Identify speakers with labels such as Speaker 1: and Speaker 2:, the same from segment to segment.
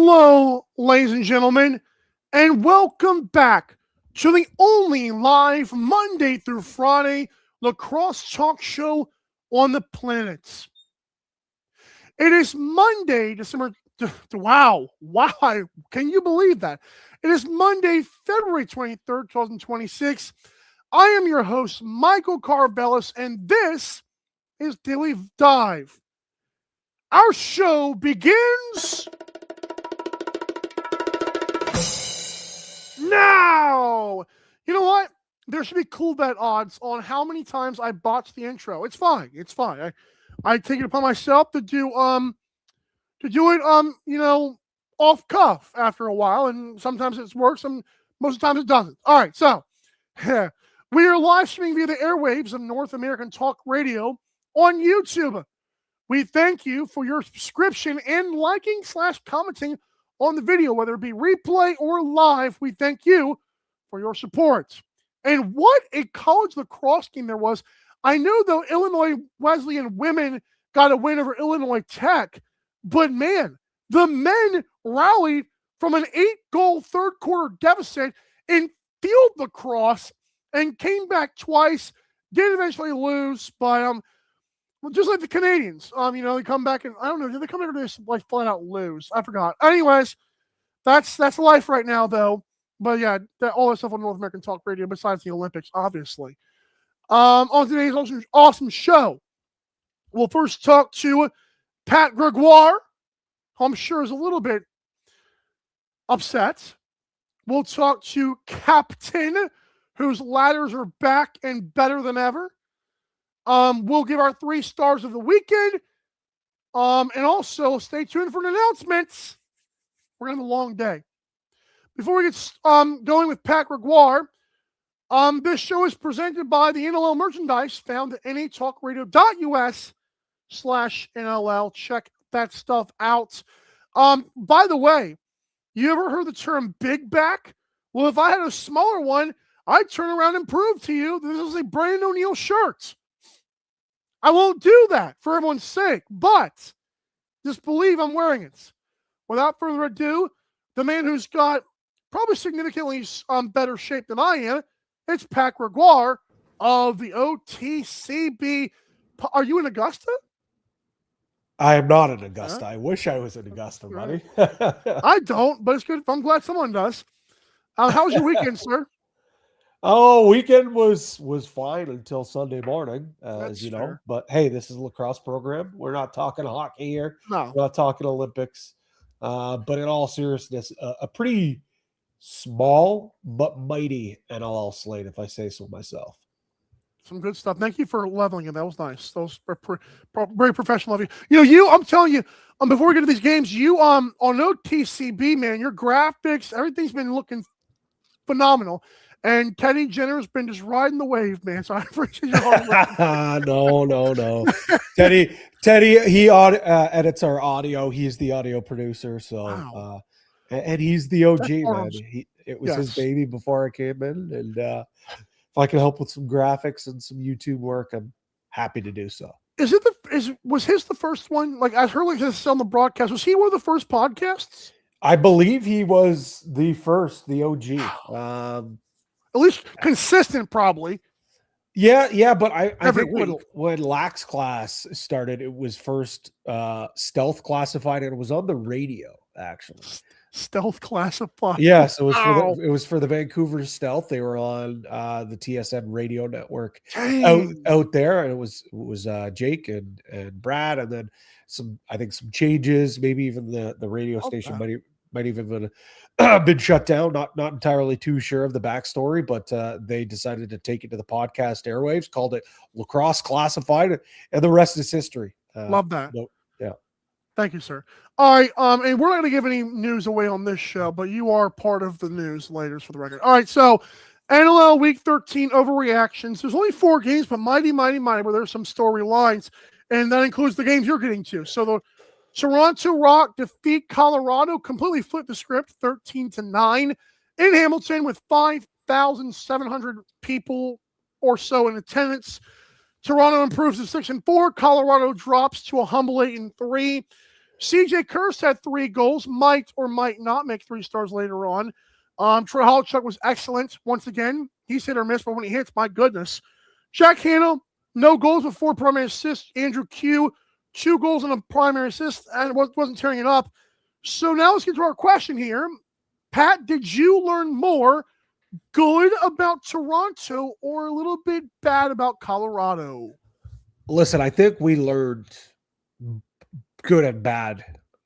Speaker 1: Hello, ladies and gentlemen, and welcome back to the only live Monday through Friday lacrosse talk show on the planet. It is Monday, December. Wow, can you believe that? It is Monday, February 23rd, 2026. I am your host, Michael Karvelis, and this is Daily Dive. Our show begins now. You know what? There should be cool bet odds on how many times I botch the intro. It's fine. I take it upon myself to do it off cuff after a while, and sometimes it works and most of the time it doesn't. All right, so we are live streaming via the airwaves of North American Talk Radio on YouTube. We thank you for your subscription and liking / commenting on the video, whether it be replay or live. We thank you for your support. And what a college lacrosse game there was. I know, though, Illinois Wesleyan women got a win over Illinois Tech, but man, the men rallied from an 8-goal third quarter deficit in field lacrosse and came back twice, did eventually lose, but just like the Canadians, they come back and I don't know, did they come back or did they like flat out lose? I forgot. Anyways, that's life right now, though. But yeah, all that stuff on North American Talk Radio, besides the Olympics, obviously. On today's awesome show, we'll first talk to Pat Gregoire, who I'm sure is a little bit upset. We'll talk to Captain, whose ladders are back and better than ever. We'll give our 3 stars of the weekend. And also stay tuned for an announcement. We're going to have a long day. Before we get going with Pat Gregoire, this show is presented by the NLL merchandise found at natalkradio.us/NLL. Check that stuff out. By the way, you ever heard the term big back? Well, if I had a smaller one, I'd turn around and prove to you this is a Brandon O'Neill shirt. I won't do that for everyone's sake, but just believe I'm wearing it. Without further ado, the man who's got probably significantly better shape than I am, it's Pat Gregoire of the OTCB. Are you in Augusta?
Speaker 2: I am not in Augusta. I wish I was in Augusta, buddy.
Speaker 1: I don't, but it's good. I'm glad someone does. How was your weekend, sir?
Speaker 2: Oh, weekend was fine until Sunday morning, as you know.
Speaker 1: Fair.
Speaker 2: But hey, this is a lacrosse program. We're not talking hockey here.
Speaker 1: No.
Speaker 2: We're not talking Olympics. But in all seriousnness, a pretty small but mighty NLL slate, if I say so myself.
Speaker 1: Some good stuff. Thank you for leveling it. That was nice. That was very professional of you. I'm telling you, before we get to these games, you on OTCB, man, your graphics, everything's been looking phenomenal. And Teddy Jenner's been just riding the wave, man. So I appreciate your hard work.
Speaker 2: No. Teddy, he edits our audio. He's the audio producer. So,
Speaker 1: wow.
Speaker 2: And he's the OG, man. It was his baby before I came in. And if I can help with some graphics and some YouTube work, I'm happy to do so.
Speaker 1: Was his the first one? Like I heard this on the broadcast. Was he one of the first podcasts?
Speaker 2: I believe he was the first, the OG.
Speaker 1: At least consistent, probably.
Speaker 2: Yeah, but I think when Lax Class started, it was first Stealth Classified, and it was on the radio, actually.
Speaker 1: Stealth Classified.
Speaker 2: Yes, it was for the Vancouver Stealth. They were on the TSN radio network out there, and it was Jake and Brad, and then some changes. Maybe even the radio station might even been shut down. Not entirely too sure of the backstory, but they decided to take it to the podcast airwaves, called it Lacrosse Classified, and the rest is history.
Speaker 1: Love that.
Speaker 2: Yeah.
Speaker 1: Thank you, sir. All right, and we're not going to give any news away on this show, but you are part of the news later, for the record. All right, so NLL Week 13 overreactions. There's only 4 games, but mighty, where there's some storylines, and that includes the games you're getting to. So the Toronto Rock defeat Colorado, completely flipped the script, 13-9 in Hamilton with 5,700 people or so in attendance. Toronto improves to 6-4. Colorado drops to a humble 8-3. CJ Kurse had 3 goals, might or might not make 3 stars later on. Troy Holochuk was excellent once again. He's hit or miss, but when he hits, my goodness. Jack Hanna, no goals with 4 primary assists. Andrew Q, 2 goals and a primary assist, and wasn't tearing it up. So now let's get to our question here. Pat, did you learn more good about Toronto or a little bit bad about Colorado?
Speaker 2: Listen, I think we learned good and bad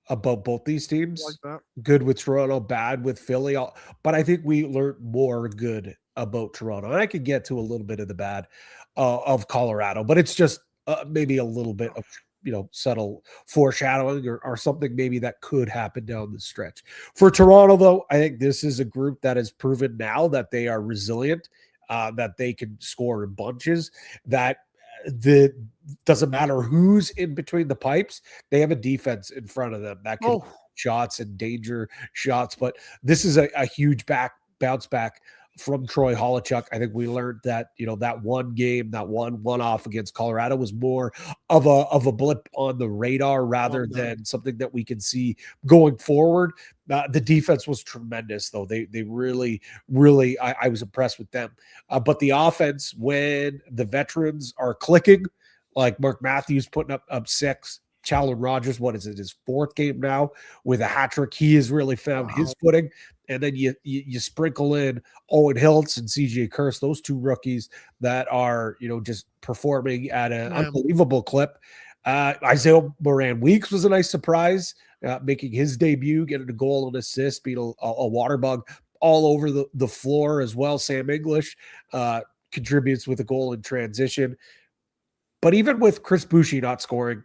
Speaker 2: about both these teams.
Speaker 1: Like that.
Speaker 2: Good with Toronto, bad with Philly. But I think we learned more good about Toronto. And I could get to a little bit of the bad of Colorado, but it's just maybe a little bit of, subtle foreshadowing or something maybe that could happen down the stretch. For Toronto, though, I think this is a group that has proven now that they are resilient, that they can score in bunches, that doesn't matter who's in between the pipes, they have a defense in front of them that can shots and danger shots. But this is a huge bounce back from Troy Holochuk. I think we learned that, that one game, that one-off against Colorado was more of a blip on the radar rather than something that we can see going forward. The defense was tremendous, though. They really, really, I was impressed with them. But the offense, when the veterans are clicking, like Mark Matthews putting up 6, Challen Rogers, what is it, his 4th game now with a hat trick. He has really found his footing. And then you sprinkle in Owen Hiltz and CJ Kurse, those 2 rookies that are, just performing at an unbelievable clip. Isaiah Moran-Weeks was a nice surprise, making his debut, getting a goal and assist, being a water bug all over the floor as well. Sam English contributes with a goal in transition. But even with Chris Boucher not scoring,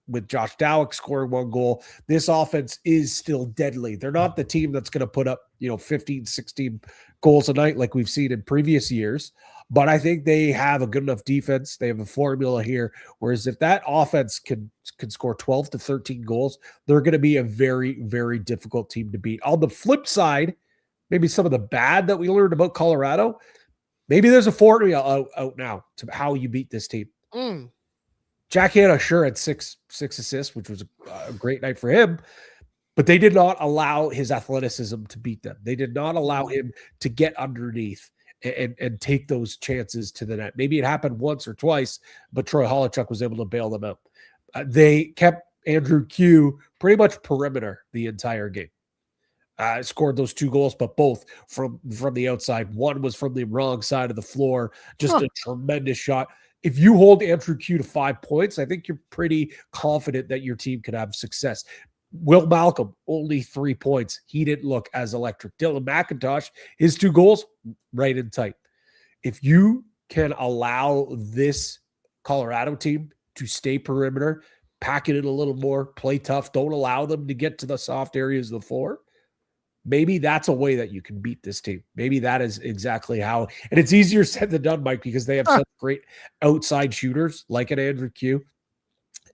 Speaker 2: with Josh Dowick scoring 1 goal, this offense is still deadly. They're not the team that's going to put up, 15, 16 goals a night like we've seen in previous years. But I think they have a good enough defense. They have a formula here. Whereas if that offense can score 12 to 13 goals, they're going to be a very, very difficult team to beat. On the flip side, maybe some of the bad that we learned about Colorado, maybe there's a formula out now to how you beat this team. Jack Hanna sure had six assists, which was a great night for him, but they did not allow his athleticism to beat them. They did not allow him to get underneath and take those chances to the net. Maybe it happened once or twice, but Troy Holochuk was able to bail them out. They kept Andrew Q pretty much perimeter the entire game. Scored those 2 goals, but both from the outside. One was from the wrong side of the floor. Just a tremendous shot. If you hold Andrew Q to 5 points, I think you're pretty confident that your team could have success. Will Malcolm, only 3 points. He didn't look as electric. Dylan McIntosh, his 2 goals, right in tight. If you can allow this Colorado team to stay perimeter, pack it in a little more, play tough, don't allow them to get to the soft areas of the floor, maybe that's a way that you can beat this team. Maybe that is exactly how. And it's easier said than done, Mike, because they have such great outside shooters like an Andrew Q.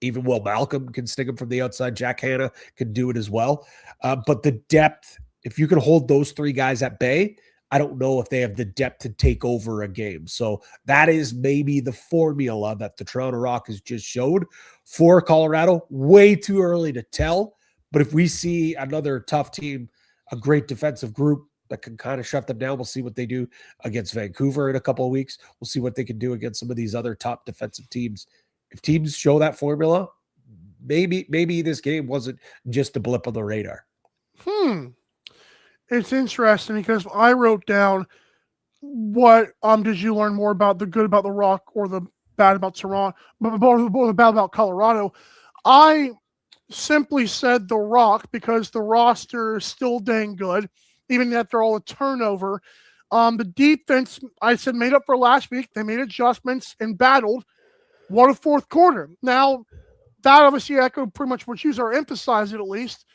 Speaker 2: Even Will Malcolm can stick him from the outside. Jack Hanna can do it as well. But the depth, if you can hold those 3 guys at bay, I don't know if they have the depth to take over a game. So that is maybe the formula that the Toronto Rock has just showed for Colorado. Way too early to tell. But if we see another tough team, a great defensive group that can kind of shut them down, we'll see what they do against Vancouver in a couple of weeks. We'll see what they can do against some of these other top defensive teams. If teams show that formula, maybe this game wasn't just a blip on the radar.
Speaker 1: It's interesting because I wrote down what did you learn more about the good about the Rock or the bad about Toronto, or the bad about Colorado. I simply said the Rock because the roster is still dang good, even after all the turnover. The defense, I said, made up for last week. They made adjustments and battled. What a 4th quarter. Now, that obviously echoed pretty much what you are emphasizing, at least.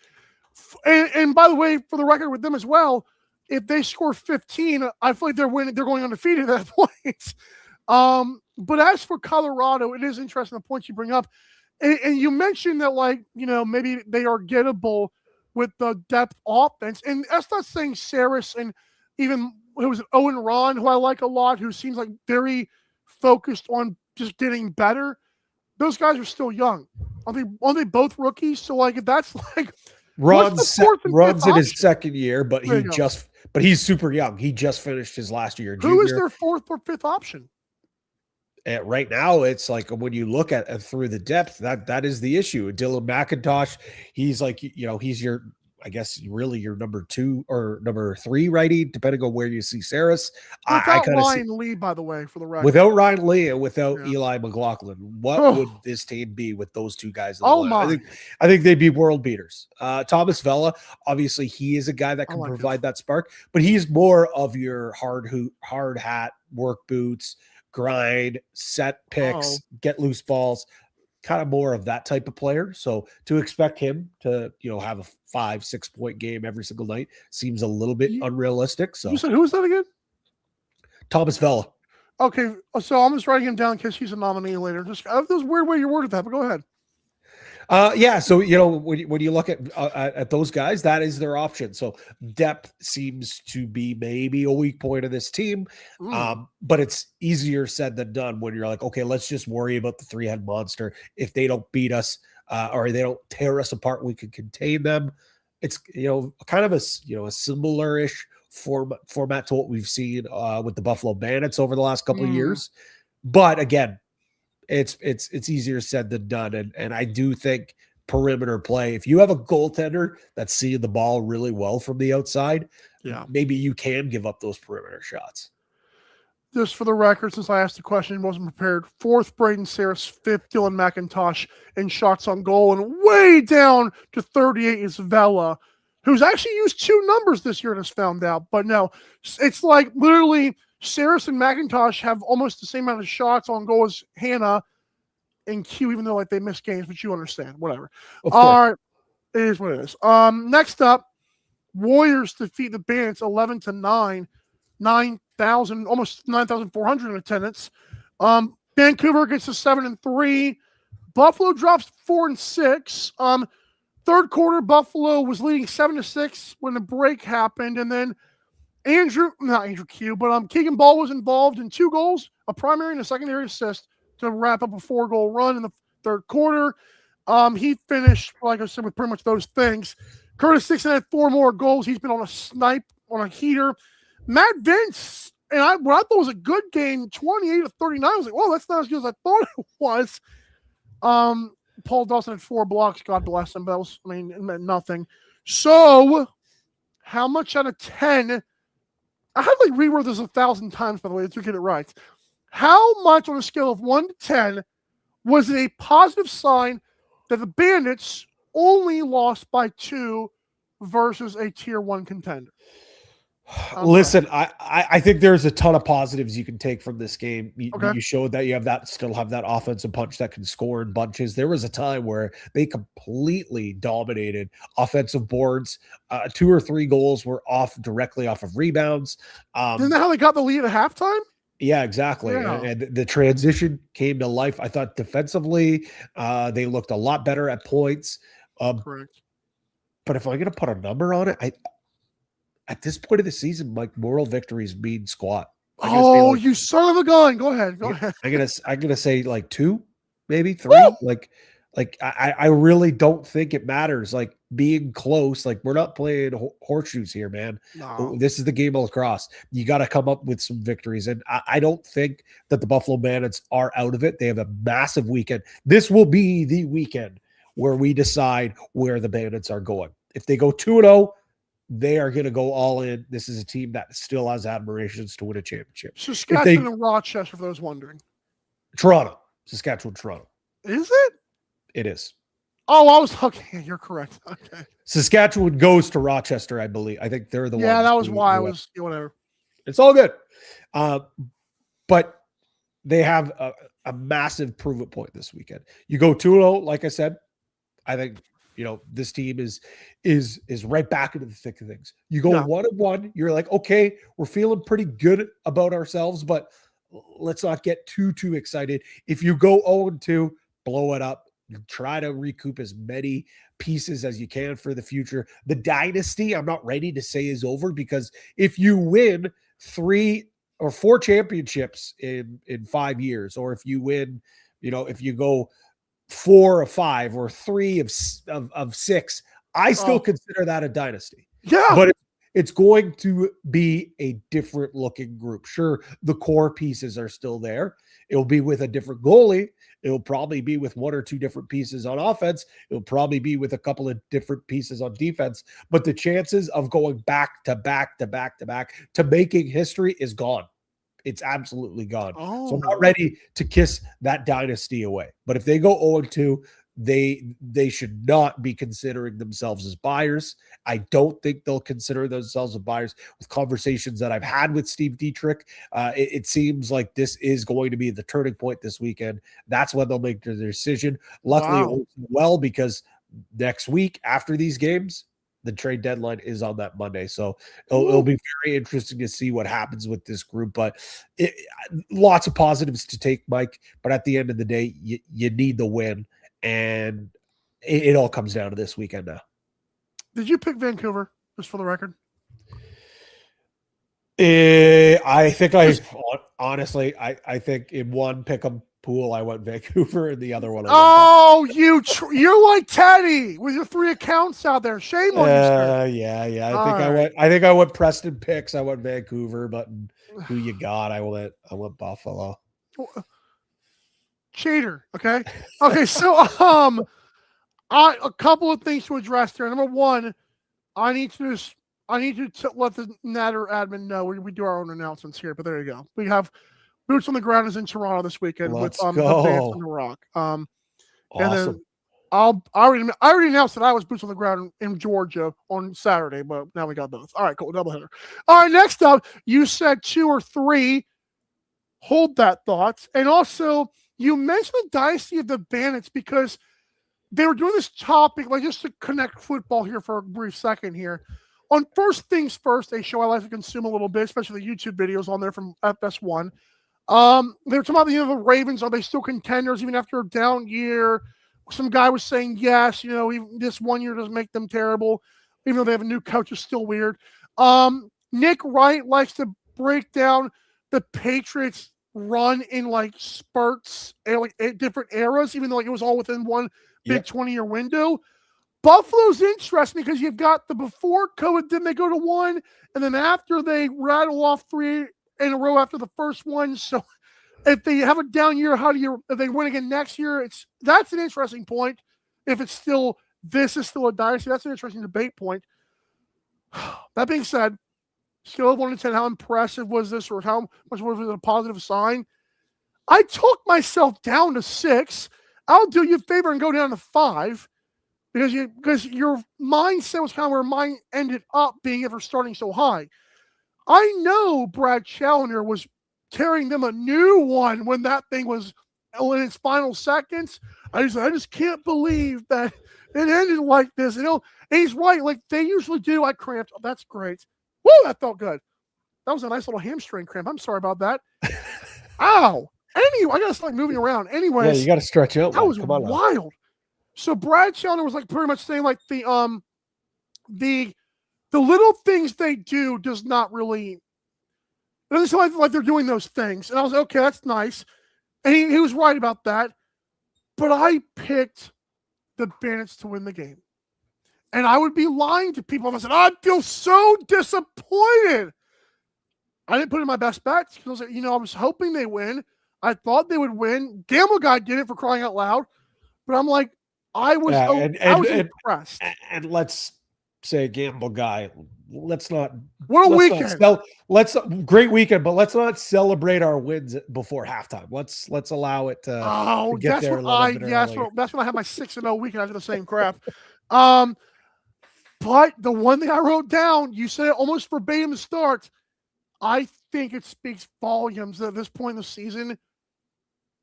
Speaker 1: And by the way, for the record with them as well, if they score 15, I feel like they're winning. They're going undefeated at that point. But as for Colorado, it is interesting the points you bring up. And you mentioned that, maybe they are gettable with the depth offense. And that's not saying Saris and even who was Owen Ron, who I like a lot, who seems like very focused on just getting better. Those guys are still young. Are they both rookies? So like if that's like
Speaker 2: Ron's in his second year, but he's super young. He just finished his last year.
Speaker 1: Who is their fourth or fifth option?
Speaker 2: Right now, it's like when you look at through the depth, that is the issue. Dylan McIntosh, he's like, he's your, I guess, really your number 2 or number 3 righty, depending on where you see Saris.
Speaker 1: Without Ryan Lee, by the way, for the record.
Speaker 2: Without Ryan Lee and without Eli McLaughlin, what would this team be with those two guys? I think they'd be world beaters. Thomas Vella, obviously, he is a guy that can provide that spark, but he's more of your hard hat, work boots, grind, set picks, get loose balls, kind of more of that type of player. So to expect him to, have a 5-6 point game every single night seems a little bit unrealistic. So
Speaker 1: you said, who is that again?
Speaker 2: Thomas Vella.
Speaker 1: Okay. So I'm just writing him down because he's a nominee later. Just there's a weird way you worded that, but go ahead.
Speaker 2: So when you look at those guys, that is their option. So depth seems to be maybe a weak point of this team, but it's easier said than done when you're like, okay, let's just worry about the 3-head monster. If they don't beat us or they don't tear us apart, we can contain them. It's kind of a similar-ish format to what we've seen with the Buffalo Bandits over the last couple of years, but again. It's easier said than done. And I do think perimeter play, if you have a goaltender that's seeing the ball really well from the outside, maybe you can give up those perimeter shots.
Speaker 1: Just for the record, since I asked the question, wasn't prepared. 4th, Braden Saris. 5th, Dylan McIntosh in shots on goal. And way down to 38 is Vela, who's actually used 2 numbers this year and has found out. But no, it's like literally Saris and McIntosh have almost the same amount of shots on goal as Hannah and Q, even though they miss games, but you understand. Whatever. All right. It is what it is. Next up, Warriors defeat the Bandits 11-9, 9,000, almost 9,400 in attendance. Vancouver gets to 7-3. Buffalo drops 4-6. Third quarter, Buffalo was leading 7-6 when the break happened, and then Keegan Ball was involved in 2 goals, a primary and a secondary assist to wrap up a 4-goal run in the third quarter. He finished, like I said, with pretty much those things. Curtis Dixon had 4 more goals. He's been on a snipe, on a heater. Matt Vince, and what I thought was a good game, 28-39. I was like, well, that's not as good as I thought it was. Paul Dawson had 4 blocks. God bless him. But it meant nothing. So, how much out of 10? I had to reword this 1,000 times, by the way, to get it right. How much on a scale of 1 to 10 was it a positive sign that the Bandits only lost by 2 versus a tier 1 contender?
Speaker 2: Listen, I think there's a ton of positives you can take from this game. You showed that you still have that offensive punch that can score in bunches. There was a time where they completely dominated offensive boards. 2 or 3 goals were directly off of rebounds.
Speaker 1: Isn't that how they got the lead at halftime?
Speaker 2: Yeah, exactly. Yeah. And the transition came to life. I thought defensively, they looked a lot better at points.
Speaker 1: Correct. But
Speaker 2: if I'm going to put a number on it, at this point of the season, moral victories mean squat.
Speaker 1: You son of a gun! Go ahead.
Speaker 2: I'm gonna say 2, maybe 3.
Speaker 1: Woo!
Speaker 2: I really don't think it matters. Being close, we're not playing horseshoes here, man.
Speaker 1: No.
Speaker 2: This is the game of lacrosse. You got to come up with some victories, and I don't think that the Buffalo Bandits are out of it. They have a massive weekend. This will be the weekend where we decide where the Bandits are going. If they go 2-0. They are going to go all in. This is a team that still has aspirations to win a championship.
Speaker 1: Saskatchewan and Rochester, for those wondering.
Speaker 2: Saskatchewan, Toronto.
Speaker 1: Is it?
Speaker 2: It is.
Speaker 1: Oh, I was okay. You're correct. Okay.
Speaker 2: Saskatchewan goes to Rochester, I believe. I think they're the ones.
Speaker 1: Yeah, that was why I was whatever.
Speaker 2: It's all good. But they have a massive prove-it point this weekend. You go 2-0, like I said. I think this team is right back into the thick of things. You go 1-1, you're like, okay, we're feeling pretty good about ourselves, but let's not get too excited. If you go 0-2, blow it up. You try to recoup as many pieces as you can for the future. The dynasty, I'm not ready to say is over, because if you win 3 or 4 championships in 5 years, or if you win, if you go 4 of 5 or 3 of 6, I still consider that a dynasty.
Speaker 1: Yeah.
Speaker 2: But it's going to be a different looking group. Sure, the core pieces are still there. It'll be with a different goalie. It'll probably be with 1 or 2 different pieces on offense. It'll probably be with a couple of different pieces on defense. But the chances of going back to back to back to back to making history is gone. It's absolutely gone. So I'm not ready to kiss that dynasty away. But if they go 0-2, they should not be considering themselves as buyers. I don't think they'll consider themselves as buyers. With conversations that I've had with Steve Dietrich, it seems like this is going to be the turning point this weekend. That's when they'll make their decision. Luckily, it won't go well, because next week after these games, the trade deadline is on that Monday. So it'll be very interesting to see what happens with this group. But lots of positives to take, Mike. But at the end of the day, you need the win. And it all comes down to this weekend now.
Speaker 1: Did you pick Vancouver, just for the record?
Speaker 2: I think honestly, I think in one pick'em pool I went Vancouver, and the other one.
Speaker 1: You're like Teddy with your 3 accounts out there. Shame on you, sir.
Speaker 2: Yeah. I think I went Preston picks. I went Vancouver, but who you got? I went Buffalo.
Speaker 1: Cheater. Okay. So a couple of things to address there. Number one, I need to let the Natter admin know we do our own announcements here. But there you go. We have Boots on the Ground is in Toronto this weekend with the Bands on the Rock.
Speaker 2: Awesome.
Speaker 1: And then I already announced that I was Boots on the Ground in Georgia on Saturday, but now we got both. All right, cool, doubleheader. All right, next up, you said 2 or 3. Hold that thought, and also you mentioned the dynasty of the Bandits because they were doing this topic, like just to connect football here for a brief second here. On First Things First, a show I like to consume a little bit, especially the YouTube videos on there from FS1. They were talking about the Ravens. Are they still contenders even after a down year? Some guy was saying yes. Even this 1 year doesn't make them terrible, even though they have a new coach. Is still weird. Nick Wright likes to break down the Patriots' run in like spurts, like different eras, even though it was all within one big 20-year window. Buffalo's interesting because you've got the before COVID, then they go to 1, and then after they rattle off 3 in a row after the first one. So if they have a down year, if they win again next year? That's an interesting point. If this is still a dynasty, that's an interesting debate point. That being said, scale of 1 to 10, how impressive was this, or how much was it a positive sign? I took myself down to 6. I'll do you a favor and go down to 5 because your mindset was kind of where mine ended up being ever starting so high. I know Brad Challoner was tearing them a new one when that thing was in its final seconds. I just can't believe that it ended like this. And he's right, like they usually do. I cramped. Oh, that's great. Woo, that felt good. That was a nice little hamstring cramp. I'm sorry about that. Ow. Anyway, I gotta start moving around. Anyways,
Speaker 2: you gotta stretch out.
Speaker 1: That was wild. So Brad Challoner was like pretty much saying like the little things they do does not really. It doesn't sound like they're doing those things. And I was like, okay, that's nice. And he was right about that. But I picked the Bandits to win the game. And I would be lying to people if I said, I feel so disappointed. I didn't put in my best bets because I was hoping they win. I thought they would win. Gamble Guy did it, for crying out loud. But I'm like, I was impressed.
Speaker 2: And let's say Gamble Guy. Let's not.
Speaker 1: What a weekend!
Speaker 2: Great weekend, but let's not celebrate our wins before halftime. Let's allow it to get there a little bit earlier.
Speaker 1: That's when I had my 6-0 weekend after the same crap. But the one thing I wrote down, you said it almost verbatim to start. I think it speaks volumes that at this point in the season,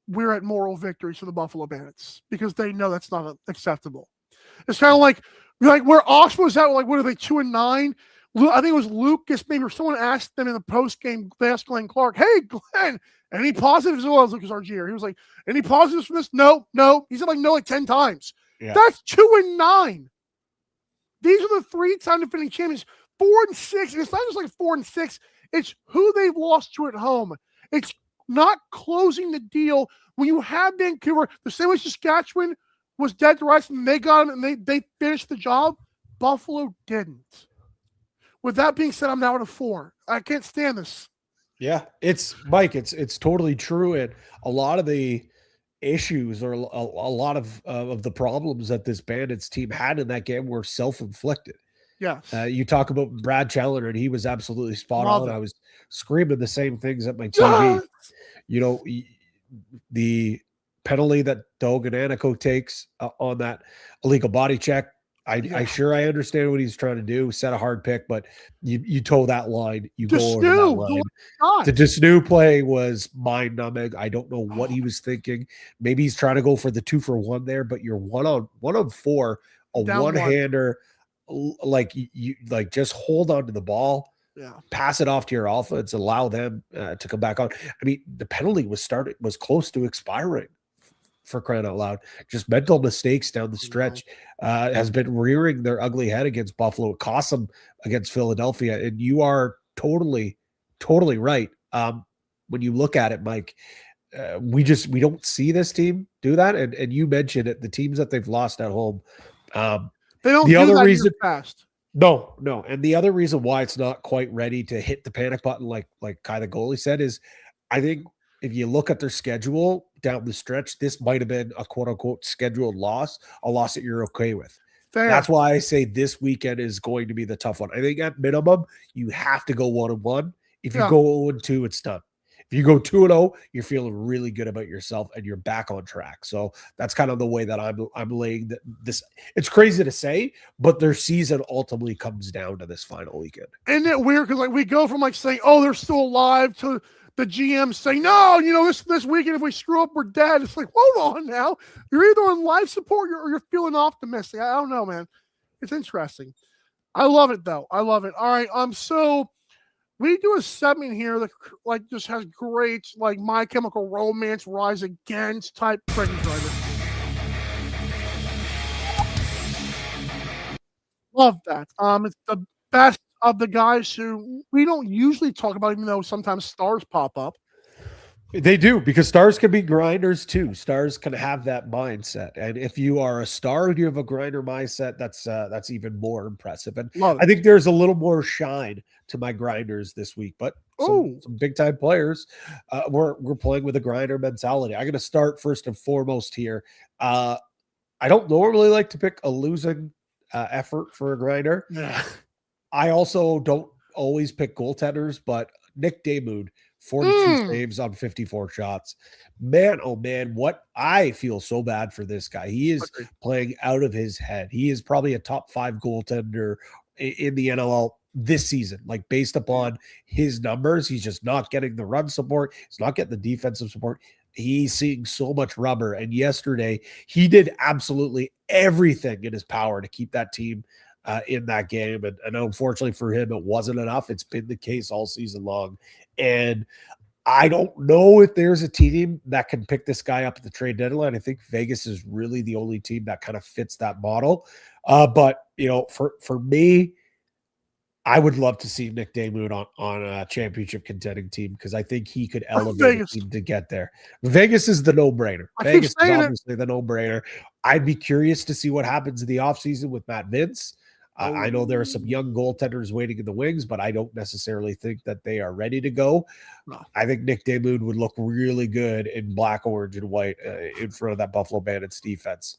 Speaker 1: we're at moral victories for the Buffalo Bandits because they know that's not acceptable. It's kind of like where Osh was at, like, what are they, 2-9? I think it was Lucas, maybe, or someone asked them in the post game. They asked Glenn Clark, "Hey, Glenn, any positives?" Well, it was Lucas Argier. He was like, "Any positives from this?" No. He said no 10 times. Yeah. That's 2-9. These are the 3-time defending champions, 4-6. And it's not just like 4-6. It's who they've lost to at home. It's not closing the deal When you have Vancouver, the same way Saskatchewan was dead to rights and they got him and they finished the job, Buffalo didn't. With that being said, I'm now at a 4. I can't stand this.
Speaker 2: Yeah, it's Mike. It's totally true, and a lot of the issues or a lot of the problems that this Bandits team had in that game were self-inflicted.
Speaker 1: Yes.
Speaker 2: You talk about Brad Chandler, and he was absolutely spot
Speaker 1: Love
Speaker 2: on.
Speaker 1: it.
Speaker 2: I was screaming the same things at my TV.
Speaker 1: Yes!
Speaker 2: You know, the penalty that Dogan Anico takes on that illegal body check. I understand what he's trying to do, set a hard pick, but you toe that line, you go over that line. The Desnu play was mind-numbing. I don't know what he was thinking. Maybe he's trying to go for the 2-for-1 there, but you're one on 4, a one-hander, like you like just hold on to the ball.
Speaker 1: Yeah.
Speaker 2: Pass it off to your offense, allow them to come back on. I mean, the penalty was close to expiring, for crying out loud. Just mental mistakes down the stretch has been rearing their ugly head against Buffalo. It cost them against Philadelphia. And you are totally right. When you look at it, Mike, we don't see this team do that. And you mentioned it, the teams that they've lost at home.
Speaker 1: They don't do that fast.
Speaker 2: No. And the other reason why it's not quite ready to hit the panic button, like Kai the goalie said, is I think if you look at their schedule down the stretch, this might have been a quote unquote scheduled loss, a loss that you're okay with. Fair. That's why I say this weekend is going to be the tough one. I think at minimum, you have to go 1-1. If you go 0-2, it's done. If you go 2-0, you're feeling really good about yourself and you're back on track. So that's kind of the way that I'm laying this. It's crazy to say, but their season ultimately comes down to this final weekend.
Speaker 1: Isn't it weird? Because we go from saying, "Oh, they're still alive," to the GM saying, "No, this weekend if we screw up, we're dead." It's like, hold on now. You're either on life support or you're feeling optimistic. I don't know, man. It's interesting. I love it though. I love it. All right. So we do a segment here that just has great My Chemical Romance, Rise Against type pregnant driver. Love that. It's the best of the guys who we don't usually talk about, even though sometimes stars pop up.
Speaker 2: They do, because stars can be grinders too. Stars can have that mindset, and if you are a star and you have a grinder mindset, that's even more impressive. And I think there's a little more shine to my grinders this week, but some big time players we're playing with a grinder mentality. I'm going to start first and foremost here. I don't normally like to pick a losing effort for a grinder.
Speaker 1: Yeah.
Speaker 2: I also don't always pick goaltenders, but Nick Damoud, 42 saves on 54 shots. Man, oh man, what I feel so bad for this guy. He is playing out of his head. He is probably a top 5 goaltender in the NLL this season. Based upon his numbers, he's just not getting the run support. He's not getting the defensive support. He's seeing so much rubber. And yesterday, he did absolutely everything in his power to keep that team in that game. And unfortunately for him, it wasn't enough. It's been the case all season long. And I don't know if there's a team that can pick this guy up at the trade deadline. I think Vegas is really the only team that kind of fits that model. But, for me, I would love to see Nick Damoud on a championship contending team, because I think he could elevate a team to get there. Vegas is the no-brainer. Vegas is obviously the no-brainer. I'd be curious to see what happens in the offseason with Matt Vince. I know there are some young goaltenders waiting in the wings, but I don't necessarily think that they are ready to go. No. I think Nick Damoud would look really good in black, orange, and white in front of that Buffalo Bandits defense.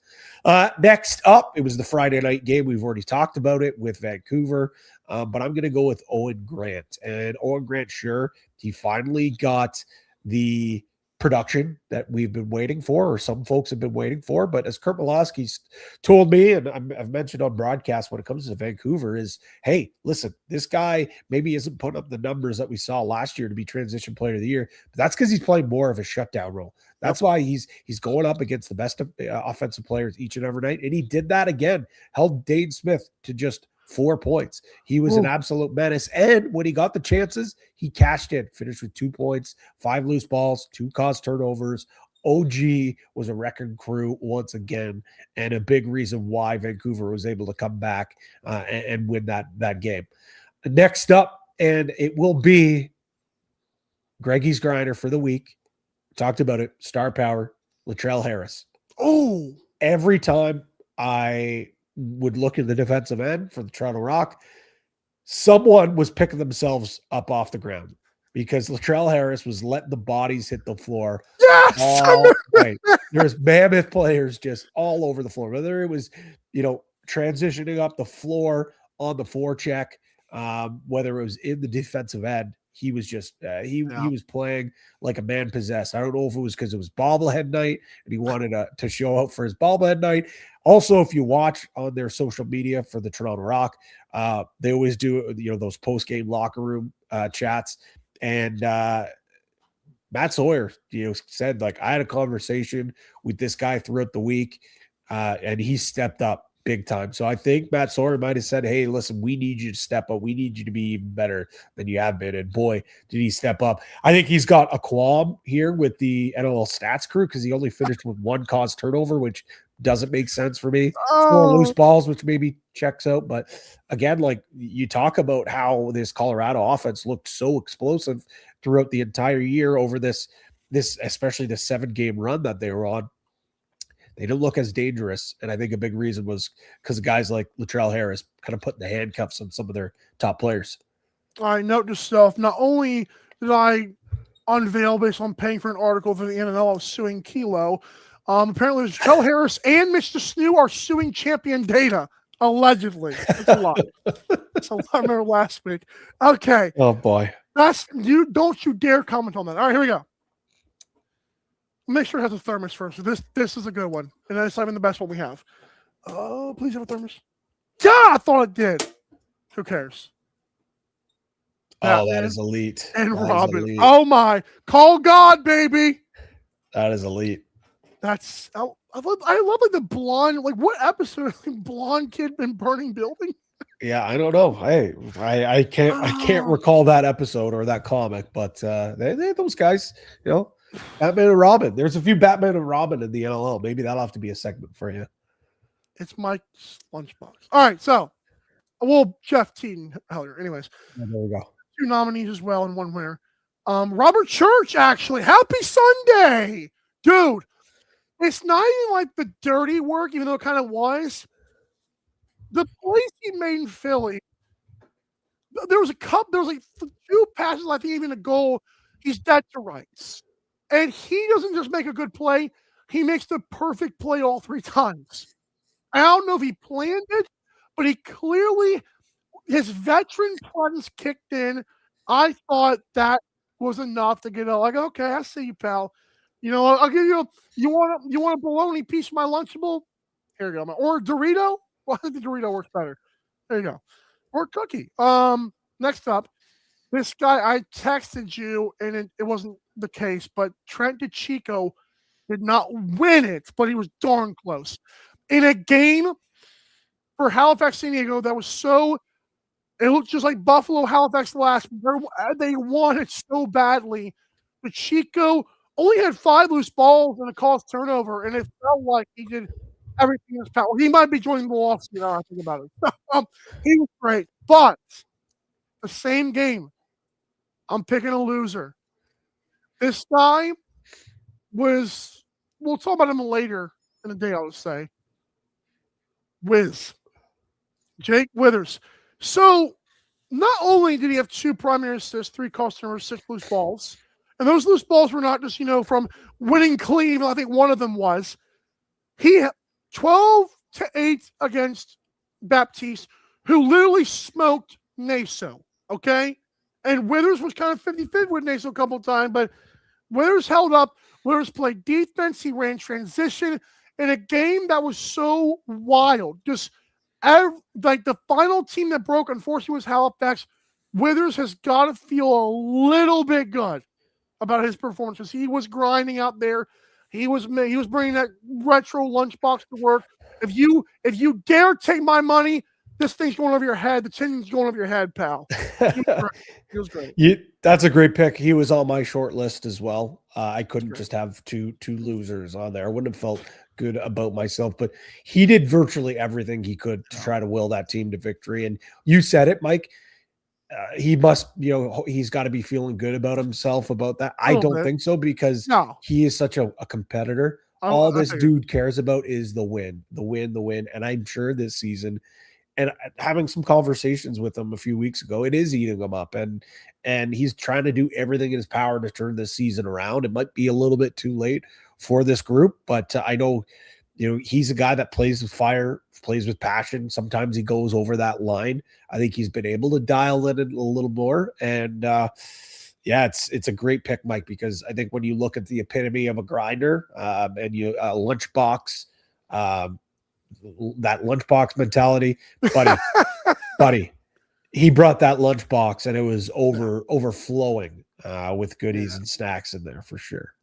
Speaker 2: Next up, it was the Friday night game. We've already talked about it with Vancouver, but I'm going to go with Owen Grant. And Owen Grant, sure, he finally got the production that we've been waiting for, or some folks have been waiting for. But as Kurt Malosky's told me, and I've mentioned on broadcast when it comes to Vancouver, is, hey, listen, this guy maybe isn't putting up the numbers that we saw last year to be transition player of the year, but that's because he's playing more of a shutdown role. That's why he's going up against the best of, offensive players each and every night. And he did that again, held Dane Smith to just 4 points. He was an absolute menace. And when he got the chances, he cashed in, finished with 2 points, 5 loose balls, 2 caused turnovers. OG was a wrecking crew once again, and a big reason why Vancouver was able to come back and win that game. Next up, and it will be Greggy's grinder for the week, talked about it. Star power, Latrell Harris.
Speaker 1: Oh,
Speaker 2: Every time I would look at the defensive end for the Toronto Rock, someone was picking themselves up off the ground because Latrell Harris was letting the bodies hit the floor
Speaker 1: yes.
Speaker 2: all right. There's mammoth players just all over the floor, whether it was, transitioning up the floor on the forecheck, whether it was in the defensive end. He was just he was playing like a man possessed. I don't know if it was because it was bobblehead night and he wanted to show out for his bobblehead night. Also, if you watch on their social media for the Toronto Rock, they always do those post game locker room chats. And Matt Sawyer, said, like, I had a conversation with this guy throughout the week, and he stepped up big time. So I think Matt Sawyer might have said, hey, listen, we need you to step up. We need you to be even better than you have been. And boy, did he step up. I think he's got a qualm here with the NLL stats crew because he only finished with 1 caused turnover, which doesn't make sense for me. 4 loose balls, which maybe checks out. But again, like you talk about how this Colorado offense looked so explosive throughout the entire year over this especially the 7-game run that they were on. They didn't look as dangerous. And I think a big reason was because of guys like Latrell Harris kind of putting the handcuffs on some of their top players.
Speaker 1: I note to self, not only did I unveil based on paying for an article for the NLL of suing Kilo, apparently Latrell Harris and Mr. Snoo are suing Champion Data, allegedly. It's a lot. It's a lot. I remember last week. Okay.
Speaker 2: Oh, boy.
Speaker 1: Don't you dare comment on that. All right, here we go. Make sure it has a thermos first. So this is a good one. And it's not even the best one we have. Oh, please have a thermos. Yeah, I thought it did. Who cares?
Speaker 2: Oh, that is elite.
Speaker 1: And Robin. Elite. Oh, my. Call God, baby.
Speaker 2: That is elite.
Speaker 1: That's I love like the blonde, like what episode blonde kid in burning building?
Speaker 2: Yeah, I don't know. Hey, I can't recall that episode or that comic, but they those guys, Batman and Robin. There's a few Batman and Robin in the NLL. Maybe that'll have to be a segment for you.
Speaker 1: It's Mike's lunchbox. All right, so Jeff Teaton Heller. Anyways,
Speaker 2: there we go.
Speaker 1: 2 nominees as well and 1 winner. Robert Church, actually. Happy Sunday, dude. It's not even like the dirty work, even though it kind of was. The plays he made in Philly, there was like 2 passes, I think even a goal. He's dead to rights. And he doesn't just make a good play, he makes the perfect play all 3 times. I don't know if he planned it, but he clearly, his veteran presence kicked in. I thought that was enough to get like, okay, I see you, pal. I'll give you want a bologna piece of my Lunchable? Here you go. Or a Dorito? Well, I think the Dorito works better. There you go. Or a cookie. Next up, this guy, I texted you, and it wasn't the case, but Trent DeChico did not win it, but he was darn close. In a game for Halifax San Diego that was it looked just like Buffalo Halifax last. They won it so badly. DeChico only had 5 loose balls and a caused turnover, and it felt like he did everything in his power. He might be joining the lawsuit now I think about it. He was great. But the same game, I'm picking a loser. This guy was, we'll talk about him later in the day, I would say. Jake Withers. So not only did he have 2 primary assists, 3 caused turnovers, 6 loose balls, and those loose balls were not just, from winning clean. I think one of them was. He 12-8 against Baptiste, who literally smoked Naso, okay? And Withers was kind of 50-50 with Naso a couple of times, but Withers held up. Withers played defense. He ran transition in a game that was so wild. Just like the final team that broke, unfortunately, was Halifax. Withers has got to feel a little bit good about his performances. He was grinding out there. He was bringing that retro lunchbox to work. If you dare take my money, this thing's going over your head. The tin's going over your head, pal. He was great.
Speaker 2: That's a great pick. He was on my short list as well. I couldn't just have two losers on there. I wouldn't have felt good about myself, but he did virtually everything he could to try to will that team to victory. And you said it, Mike. he must, he's got to be feeling good about himself about that. I don't think so, because he is such a competitor. All this dude cares about is the win. And I'm sure this season, and having some conversations with him a few weeks ago, it is eating him up, and he's trying to do everything in his power to turn this season around. It might be a little bit too late for this group, but I know, he's a guy that plays with fire, plays with passion. Sometimes he goes over that line. I think he's been able to dial it in a little more, and it's a great pick, Mike, because I think when you look at the epitome of a grinder, and lunchbox, that lunchbox mentality, buddy, he brought that lunchbox, and it was overflowing with goodies and snacks in there for sure.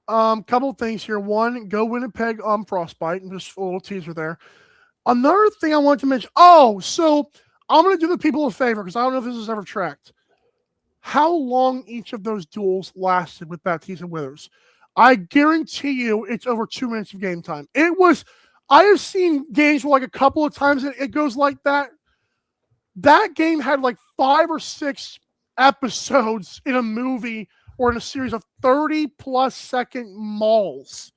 Speaker 1: Couple of things here. One, go Winnipeg Frostbite, and just a little teaser there. Another thing I want to mention. So I'm going to do the people a favor, because I don't know if this is ever tracked. How long each of those duels lasted with Baptiste and Withers. I guarantee you it's over 2 minutes of game time. I have seen games where, like, a couple of times it goes like that. That game had like 5 or 6 episodes in a movie or in a series of 30-plus second mauls.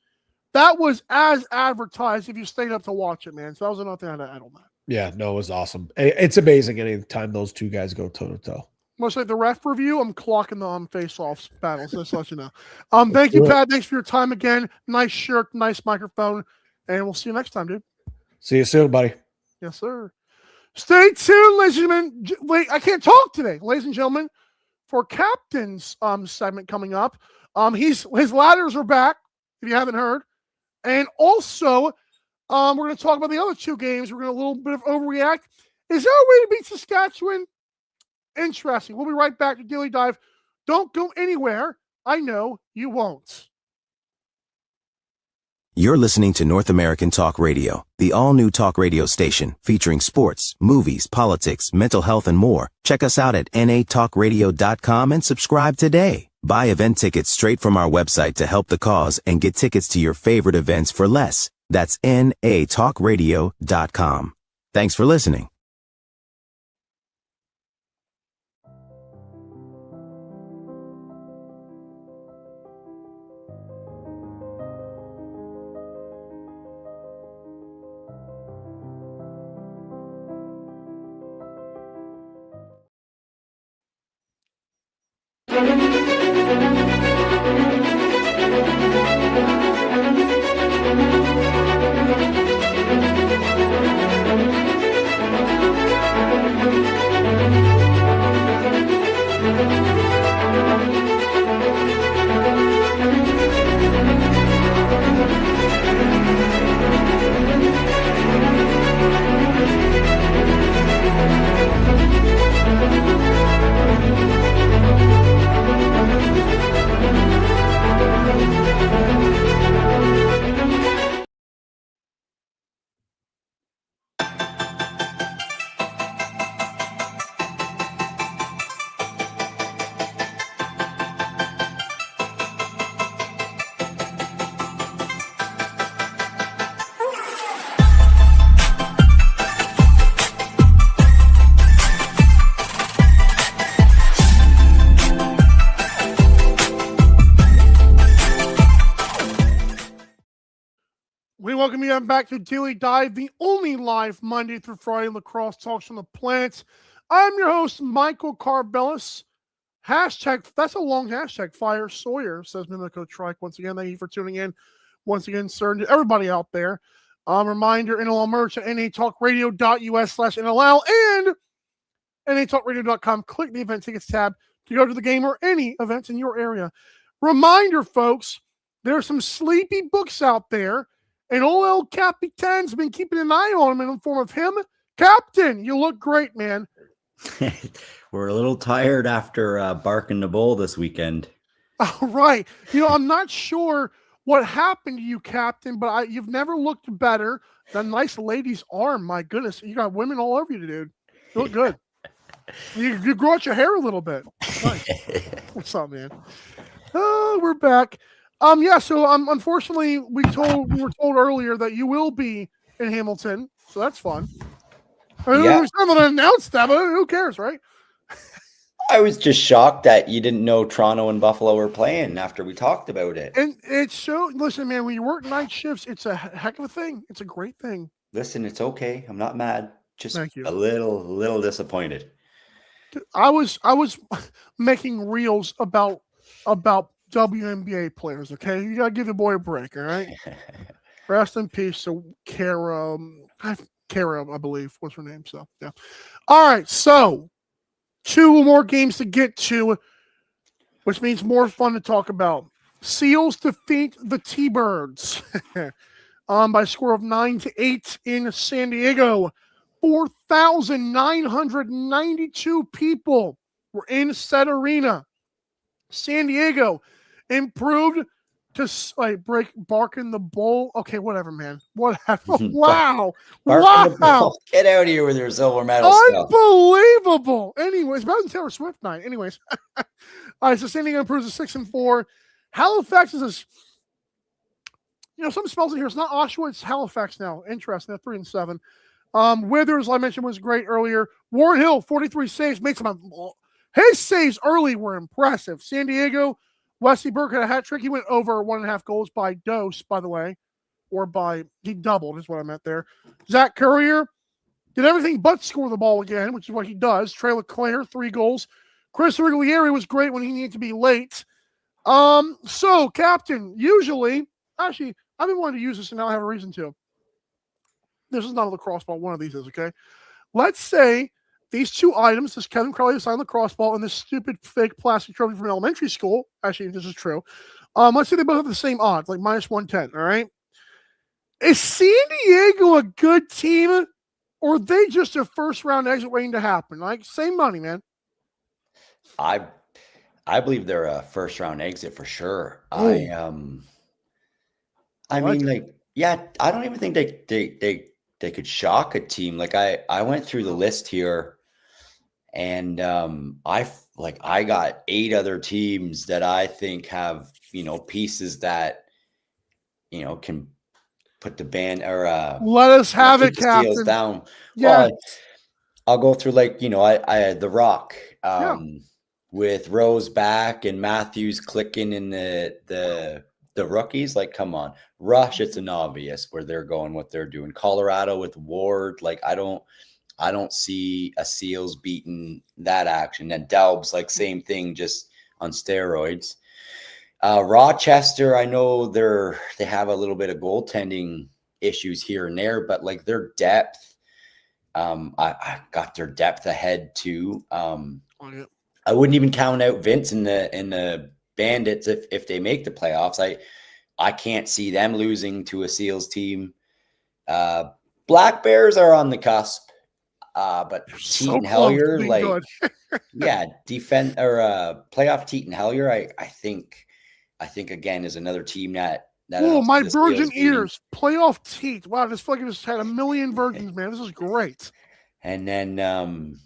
Speaker 1: That was as advertised if you stayed up to watch it, man. So that was another thing I had to add on that.
Speaker 2: Yeah, no, it was awesome. It's amazing anytime those two guys go toe-to-toe.
Speaker 1: Much like the ref review, I'm clocking the face-offs battles. Just to let you know. Thank you, Pat. Thanks for your time again. Nice shirt, nice microphone. And we'll see you next time, dude.
Speaker 2: See you soon, buddy.
Speaker 1: Yes, sir. Stay tuned, ladies and gentlemen. Wait, I can't talk today, ladies and gentlemen, for Captain's segment coming up. His ladders are back, if you haven't heard. And also, we're going to talk about the other 2 games. We're going to a little bit of overreact. Is there a way to beat Saskatchewan? Interesting. We'll be right back to Daily Dive. Don't go anywhere. I know you won't.
Speaker 3: You're listening to North American Talk Radio, the all-new talk radio station featuring sports, movies, politics, mental health, and more. Check us out at natalkradio.com and subscribe today. Buy event tickets straight from our website to help the cause and get tickets to your favorite events for less. That's natalkradio.com. Thanks for listening.
Speaker 1: We welcome you back to Daily Dive, the only live Monday through Friday lacrosse talks on the planet. I'm your host, Michael Karvelis. Hashtag, that's a long hashtag, Fire Sawyer, says Mimico Trike. Once again, thank you for tuning in. Once again, sir, to everybody out there. Reminder, NLL merch at natalkradio.us/NLL and natalkradio.com. Click the event tickets tab to go to the game or any events in your area. Reminder, folks, there are some sleepy books out there. And old El Capitan's been keeping an eye on him in the form of him. Captain, you look great, man.
Speaker 4: We're a little tired after barking the bull this weekend.
Speaker 1: All right. I'm not sure what happened to you, Captain, but you've never looked better. That nice lady's arm, my goodness. You got women all over you, dude. You look good. You grow out your hair a little bit. Nice. What's up, man? Oh, we're back. So unfortunately, we were told earlier that you will be in Hamilton, so that's fun. We haven't announced that, but who cares, right?
Speaker 4: I was just shocked that you didn't know Toronto and Buffalo were playing after we talked about it.
Speaker 1: And it's so, listen, man, when you work night shifts, it's a heck of a thing. It's a great thing.
Speaker 4: Listen, it's okay. I'm not mad. Just
Speaker 1: Thank you.
Speaker 4: a little disappointed.
Speaker 1: I was making reels about WNBA players. Okay, you gotta give the boy a break. All right. Rest in peace to Kara. I believe was her name. So yeah. All right. So 2 more games to get to, which means more fun to talk about. Seals defeat the T-Birds by a score of 9-8 in San Diego. 4,992 people were in said arena. San Diego improved to break Barking the Bull. Okay, whatever, man. Whatever. Wow. Wow.
Speaker 4: Get out of here with your silver medal
Speaker 1: Unbelievable. Stuff. Anyways, better than Taylor Swift night. Anyways. All right, so San Diego improves to 6-4. Halifax is something smells in here. It's not Oshawa, it's Halifax now. Interesting. They're 3-7. Withers, I mentioned, was great earlier. Warren Hill, 43 saves, makes him his saves early were impressive. San Diego, Wesley Burke had a hat trick. He went over 1.5 goals by dose, by the way, or he doubled is what I meant there. Zach Courier did everything but score the ball again, which is what he does. Trey LeClaire, 3 goals. Chris Riglieri was great when he needed to be late. So, Captain, usually, actually, I've been wanting to use this and now I have a reason to. This is not a lacrosse ball. One of these is, okay? Let's say these 2 items, this Kevin Crowley signed lacrosse ball and this stupid fake plastic trophy from elementary school. Actually, this is true. Let's say they both have the same odds, like -110, all right? Is San Diego a good team or are they just a first-round exit waiting to happen? Like, same money, man.
Speaker 4: I believe they're a first-round exit for sure.
Speaker 1: Ooh.
Speaker 4: I mean, like, yeah, I don't even think they could shock a team. Like I went through the list here and I got 8 other teams that I think have, pieces that, can put the band or
Speaker 1: let us have it, Captain.
Speaker 4: Down.
Speaker 1: Yeah.
Speaker 4: Well, I'll go through I had the Rock with Rose back and Matthews clicking in the rookies. Like, come on. Rush, it's an obvious where they're going, what they're doing. Colorado with Ward, like I don't see a Seals beating that action. And Delbs, like same thing, just on steroids. Rochester, I know they have a little bit of goaltending issues here and there, but like their depth, I got their depth ahead too. I wouldn't even count out Vince in the Bandits if they make the playoffs. I can't see them losing to a Seals team. Black Bears are on the cusp, but Teton Hellier, like, yeah, defend or playoff Teton Hellier. I think again is another team that.
Speaker 1: Oh, my virgin ears! Playoff Teat. Wow, this fucking just had a million virgins, man. This is great.
Speaker 4: And then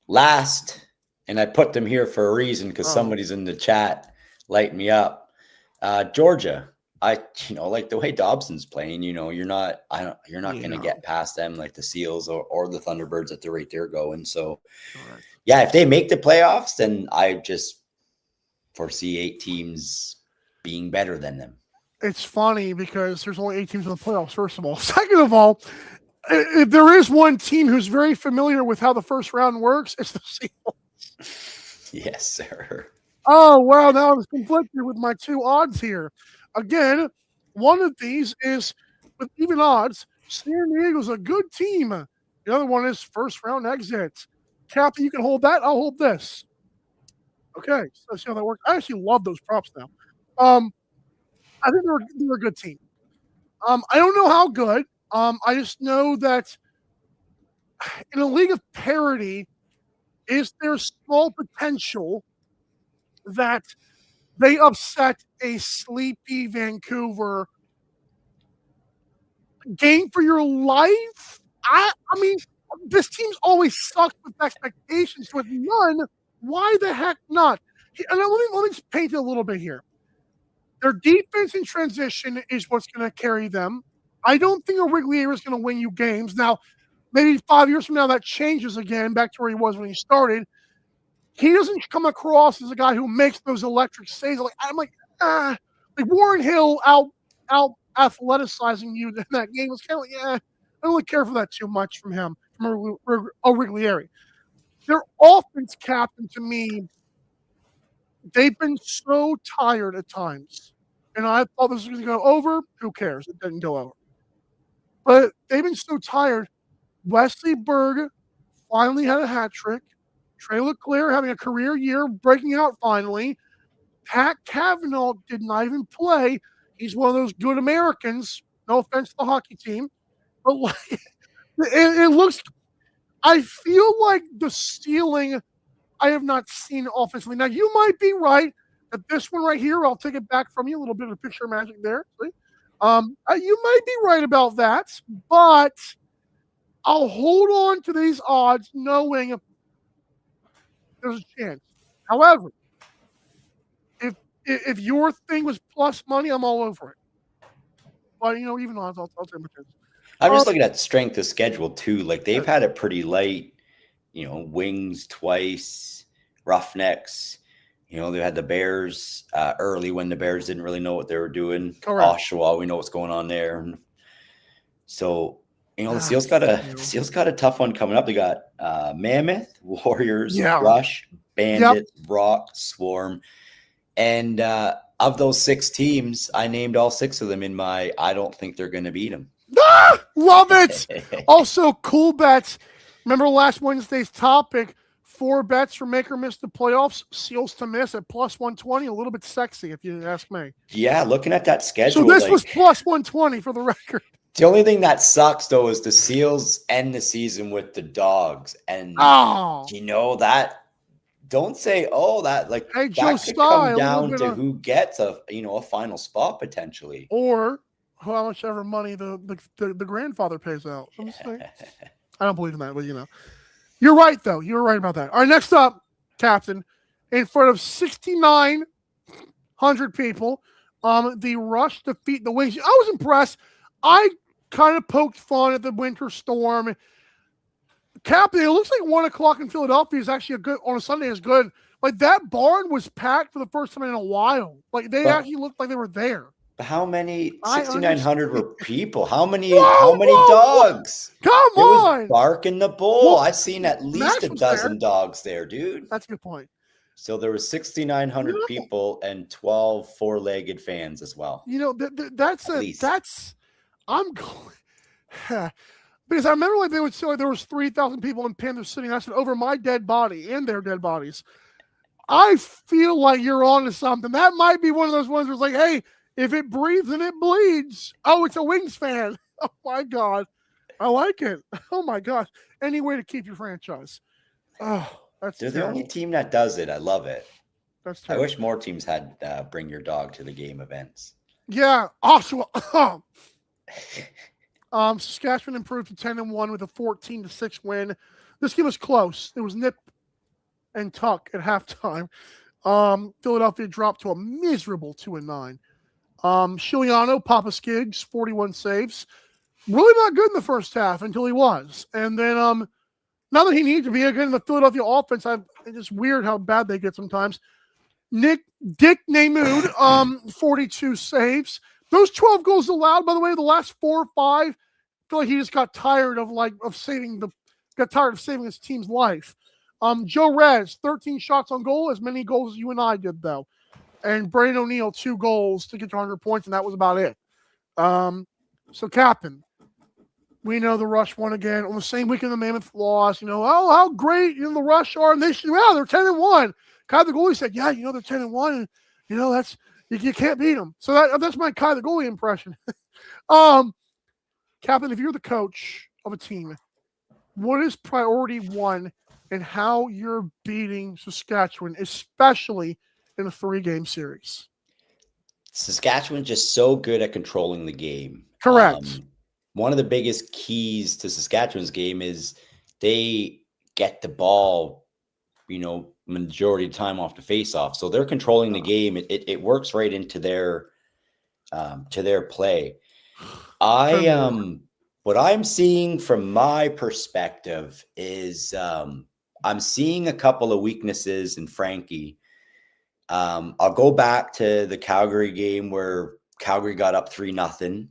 Speaker 4: last, and I put them here for a reason because somebody's in the chat lighting me up. Georgia. Like the way Dobson's playing, you're not going to get past them like the Seals or the Thunderbirds at the rate they're going. So, yeah, if they make the playoffs, then I just foresee 8 teams being better than them.
Speaker 1: It's funny because there's only 8 teams in the playoffs, first of all. Second of all, if there is one team who's very familiar with how the first round works, it's the Seals.
Speaker 4: Yes, sir.
Speaker 1: Oh, wow. Now I'm conflicted with my 2 odds here. Again, one of these is with even odds. San Diego's a good team. The other one is first round exit. Kathy, you can hold that. I'll hold this. Okay, so let's see how that works. I actually love those props now. I think they're a good team. I don't know how good. I just know that in a league of parity, is there small potential that they upset a sleepy Vancouver game for your life? I mean, this team's always sucked with expectations. With none, why the heck not? And let me just paint it a little bit here. Their defense in transition is what's going to carry them. I don't think a Riglieri is going to win you games. Now, maybe 5 years from now that changes again, back to where he was when he started. he doesn't come across as a guy who makes those electric saves. I'm like Warren Hill out athleticizing you in that game was kind of like, I don't really care for that too much from him, from O'Riglieri. Their offense captain, to me, they've been so tired at times. And I thought this was going to go over. Who cares? It didn't go over. But they've been so tired. Wesley Berg finally had a hat trick. Trey LeClaire having a career year, breaking out finally. Pat Cavanaugh did not even play. He's one of those good Americans. No offense to the hockey team. But it looks – I feel like the ceiling I have not seen offensively. Now, you might be right that this one right here, I'll take it back from you, a little bit of picture magic there. See? You might be right about that, but I'll hold on to these odds knowing there's a chance. However, if your thing was plus money, I'm all over it. But, even odds, I'll take my chance.
Speaker 4: I'm just looking at strength of schedule, too. Like, they've had it pretty light, Wings twice, Roughnecks. They had the Bears early when the Bears didn't really know what they were doing.
Speaker 1: Correct.
Speaker 4: Oshawa, we know what's going on there. So, the Seals got a tough one coming up. They got Mammoth, Warriors, Rush, Bandits, Rock, Swarm. And of those 6 teams, I named all 6 of them in my I don't think they're going to beat them.
Speaker 1: Love it. Also, cool bets. Remember last Wednesday's topic, 4 bets for make or miss the playoffs, Seals to miss at plus 120, a little bit sexy if you ask me.
Speaker 4: Yeah, looking at that schedule.
Speaker 1: So this was plus 120 for the record.
Speaker 4: The only thing that sucks, though, is the Seals end the season with the Dogs. And that don't say, that
Speaker 1: hey,
Speaker 4: that
Speaker 1: Joe
Speaker 4: could
Speaker 1: Style,
Speaker 4: come down to who gets a final spot potentially.
Speaker 1: Or how much ever money the grandfather pays out. I don't believe in that, but You're right, though. You're right about that. All right, next up, Captain, in front of 6,900 people, the Rush defeat the Wings. I was impressed. I kind of poked fun at the winter storm. Captain, it looks like 1 o'clock in Philadelphia is actually on a Sunday is good. Like, that barn was packed for the first time in a while. Like, they actually looked like they were there.
Speaker 4: How many 6,900 were people? How many dogs?
Speaker 1: Come on.
Speaker 4: It was barking the bull. I've seen at least a dozen dogs there, dude.
Speaker 1: That's a good point.
Speaker 4: So there was 6,900 people and 12 4-legged fans as well.
Speaker 1: I'm going because I remember they would say there was 3,000 people in Panther City. And I said, over my dead body and their dead bodies. I feel like you're on to something. That might be one of those ones where it's like, hey, if it breathes and it bleeds. Oh, it's a Wings fan. Oh, my God. I like it. Oh, my gosh. Any way to keep your franchise. Oh, that's
Speaker 4: They're the only team that does it. I love it.
Speaker 1: That's
Speaker 4: terrible. I wish more teams had bring your dog to the game events.
Speaker 1: Yeah. Oshawa. Saskatchewan improved to 10-1 with a 14-6 win. This game was close. It was nip and tuck at halftime. Philadelphia dropped to a miserable 2-9. Chiliano, Papa Skiggs, 41 saves. Really not good in the first half until he was. And then now that he needs to be again in the Philadelphia offense, it's just weird how bad they get sometimes. Dick Namaud, 42 saves. Those 12 goals allowed, by the way, the last 4 or 5, I feel like he just got tired of saving his team's life. Joe Rez, 13 shots on goal, as many goals as you and I did, though. And Brandon O'Neill, 2 goals to get to 100 points, and that was about it. So, Captain, we know the Rush won again on the same weekend the Mammoth lost. How great the Rush are. And they're 10-1. Kai the goalie said, they're 10-1. And, that's you can't beat them. So that's my Kai the goalie impression. Captain, if you're the coach of a team, what is priority 1 in how you're beating Saskatchewan, especially in a 3-game series?
Speaker 4: Saskatchewan's just so good at controlling the game.
Speaker 1: Correct.
Speaker 4: One of the biggest keys to Saskatchewan's game is they get the ball, majority of the time off the face-off. So they're controlling the game. It works right into their play. What I'm seeing from my perspective is I'm seeing a couple of weaknesses in Frankie. I'll go back to the Calgary game where Calgary got up 3-0,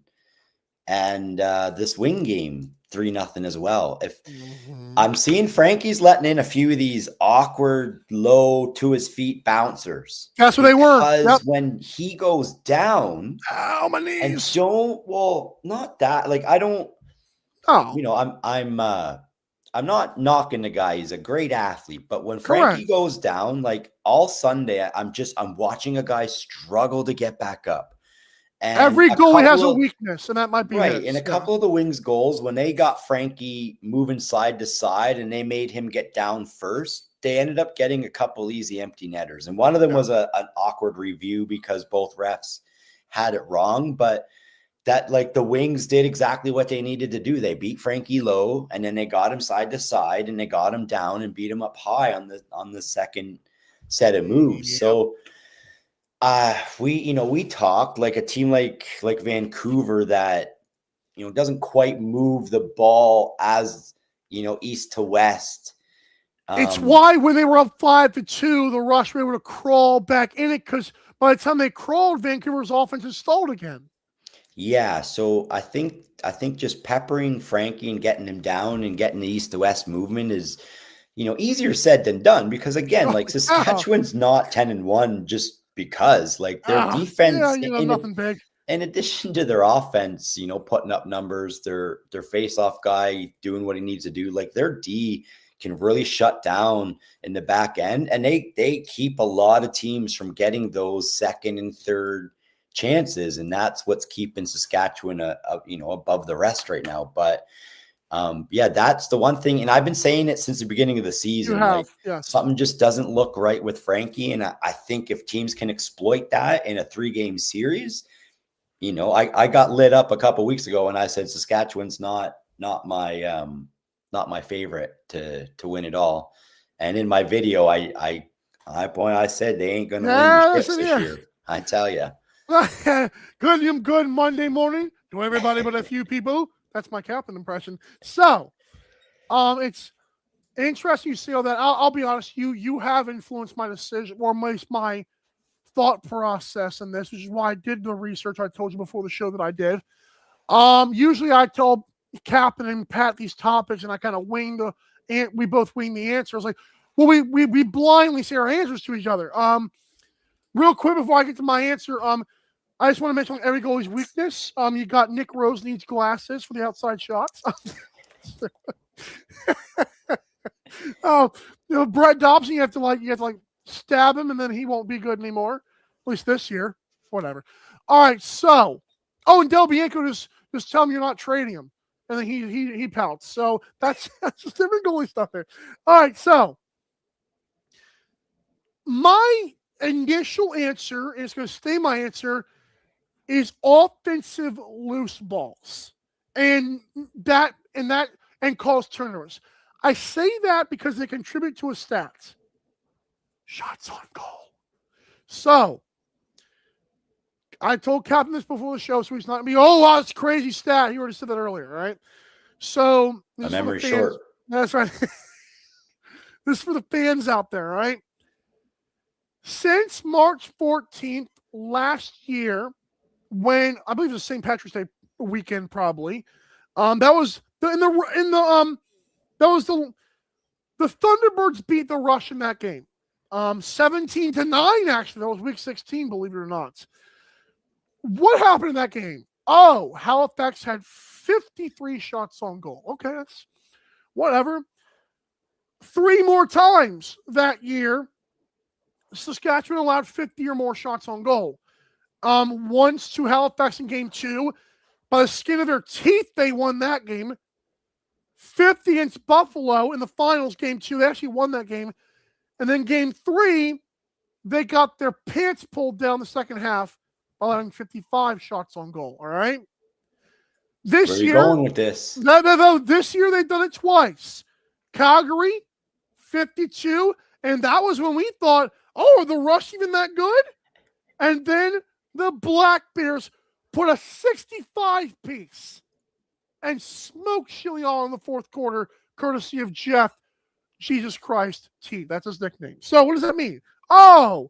Speaker 4: and this Wing game 3-0 as well. If I'm seeing Frankie's letting in a few of these awkward, low to his feet bouncers.
Speaker 1: That's what they were.
Speaker 4: Because when he goes down,
Speaker 1: ow, my knees.
Speaker 4: And not that. Like I don't.
Speaker 1: Oh,
Speaker 4: you know, I'm not knocking the guy. He's a great athlete, but when Frankie goes down, like all Sunday, I'm watching a guy struggle to get back up. And
Speaker 1: every goalie has a weakness, and that might be
Speaker 4: right.
Speaker 1: his.
Speaker 4: And a couple of the Wings goals, when they got Frankie moving side to side and they made him get down first, they ended up getting a couple easy empty netters. And one of them was an awkward review because both refs had it wrong. But that, like, the Wings did exactly what they needed to do. They beat Frankie low, and then they got him side to side, and they got him down and beat him up high on the second set of moves.
Speaker 1: Yeah.
Speaker 4: So we talked like a team like Vancouver that, doesn't quite move the ball as, east to west.
Speaker 1: It's why when they were up 5-2, the Rush were able to crawl back in it, because by the time they crawled, Vancouver's offense had stalled again.
Speaker 4: Yeah, so I think just peppering Frankie and getting him down and getting the east to west movement is, easier said than done, because again, like Saskatchewan's not 10-1 just because, like, their defense,
Speaker 1: nothing big.
Speaker 4: In addition to their offense, putting up numbers, their face-off guy doing what he needs to do, like their D can really shut down in the back end, and they keep a lot of teams from getting those second and third chances, and that's what's keeping Saskatchewan above the rest right now. But that's the one thing, and I've been saying it since the beginning of the season. Something just doesn't look right with Frankie, and I think if teams can exploit that in a 3-game series, I got lit up a couple weeks ago and I said Saskatchewan's not my favorite to win it all, and in my video I said they ain't gonna win the chips this year. I tell you.
Speaker 1: Good Monday morning to everybody but a few people. That's my captain impression. So, it's interesting you see all that. I'll be honest, you have influenced my decision, or at least my thought process in this, which is why I did the research I told you before the show that I did. Usually I tell Captain and Pat these topics, and I kind of we both wing the answers. Like, well, we blindly say our answers to each other. Real quick before I get to my answer, I just want to mention every goalie's weakness. You got Nick Rose needs glasses for the outside shots. Brett Dobson, you have to stab him, and then he won't be good anymore. At least this year. Whatever. All right, so and Del Bianco just tell him you're not trading him, and then he pouts. So that's just different goalie stuff there. All right, so my initial answer, and it's going to stay my answer, is offensive loose balls and cause turnovers. I say that because they contribute to a stat. Shots on goal. So I told Captain this before the show, so he's not going to be, that's crazy stat. He already said that earlier, right? So
Speaker 4: my memory's short.
Speaker 1: That's right. This is for the fans out there, right? Since March 14th last year, when I believe it was St. Patrick's Day weekend, probably, that was the Thunderbirds beat the Rush in that game, 17-9. Actually, that was week 16. Believe it or not. What happened in that game? Halifax had 53 shots on goal. Okay, that's whatever. 3 more times that year, Saskatchewan allowed 50 or more shots on goal. Once to Halifax in game 2. By the skin of their teeth, they won that game. 50 against Buffalo in the finals, game 2. They actually won that game. And then game 3, they got their pants pulled down the second half, allowing 55 shots on goal. All right. This
Speaker 4: Where are you
Speaker 1: year,
Speaker 4: going with this?
Speaker 1: No. This year they've done it twice. Calgary, 52, and that was when we thought, are the Rush even that good? And then the Black Bears put a 65-piece and smoked Chilion in the fourth quarter, courtesy of Jeff Jesus Christ T. That's his nickname. So what does that mean? Oh,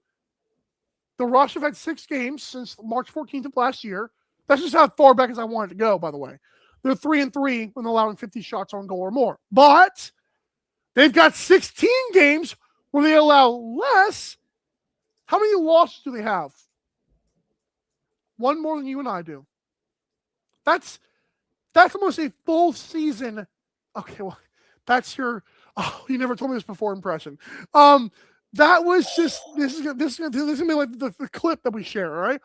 Speaker 1: the Rush have had 6 games since March 14th of last year. That's just how far back as I wanted to go, by the way. They're 3-3 when allowing 50 shots on goal or more. But they've got 16 games where they allow less. How many losses do they have? One more than you and I do. That's almost a full season. Okay, well, that's your you never told me this before impression. That was just this is gonna be like the clip that we share, all right?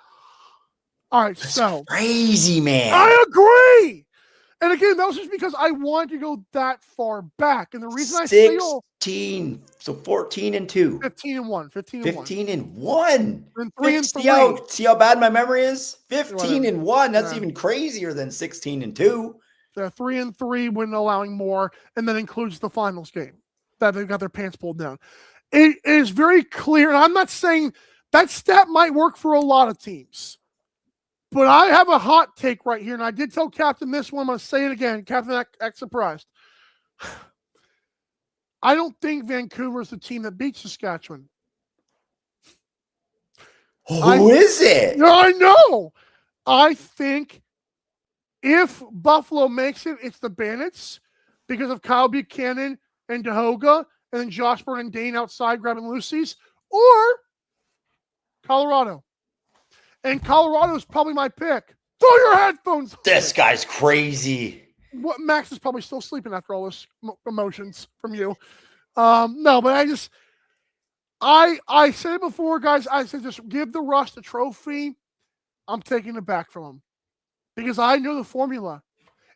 Speaker 1: All right,
Speaker 4: That's
Speaker 1: so
Speaker 4: crazy, man.
Speaker 1: I agree. And again, that was just because I wanted to go that far back. And the reason I say
Speaker 4: 16, so 14-2.
Speaker 1: 15-1.
Speaker 4: 15-1.
Speaker 1: And 3-3.
Speaker 4: See how bad my memory is? 15-1. That's even crazier than 16-2.
Speaker 1: They're 3-3 when allowing more, and that includes the finals game that they've got their pants pulled down. It is very clear, and I'm not saying that stat might work for a lot of teams. But I have a hot take right here, and I did tell Captain this one. I'm going to say it again. Captain X surprised. I don't think Vancouver is the team that beats Saskatchewan.
Speaker 4: Who is it?
Speaker 1: I know. I think if Buffalo makes it, it's the Bandits because of Kyle Buchanan and DeHoga, and then Josh Byrne and Dane outside grabbing Lucy's, or Colorado. And Colorado is probably my pick. Throw your headphones on.
Speaker 4: This guy's crazy.
Speaker 1: What Max is probably still sleeping after all this emotions from you. No, but I said it before, guys. I said just give the Rush the trophy. I'm taking it back from them because I know the formula.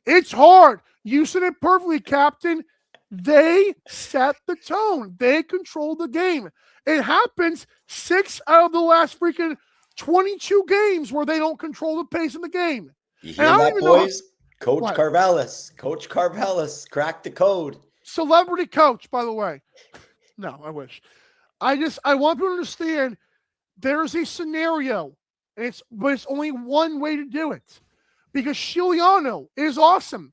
Speaker 1: It's hard. You said it perfectly, Captain. They set the tone. They control the game. It happens 6 out of the last freaking 22 games where they don't control the pace of the game.
Speaker 4: You hear that, boys? Coach Karvelis cracked the code.
Speaker 1: Celebrity coach, by the way. No, I wish. I want people to understand there's a scenario, but it's only one way to do it. Because Scigliano is awesome.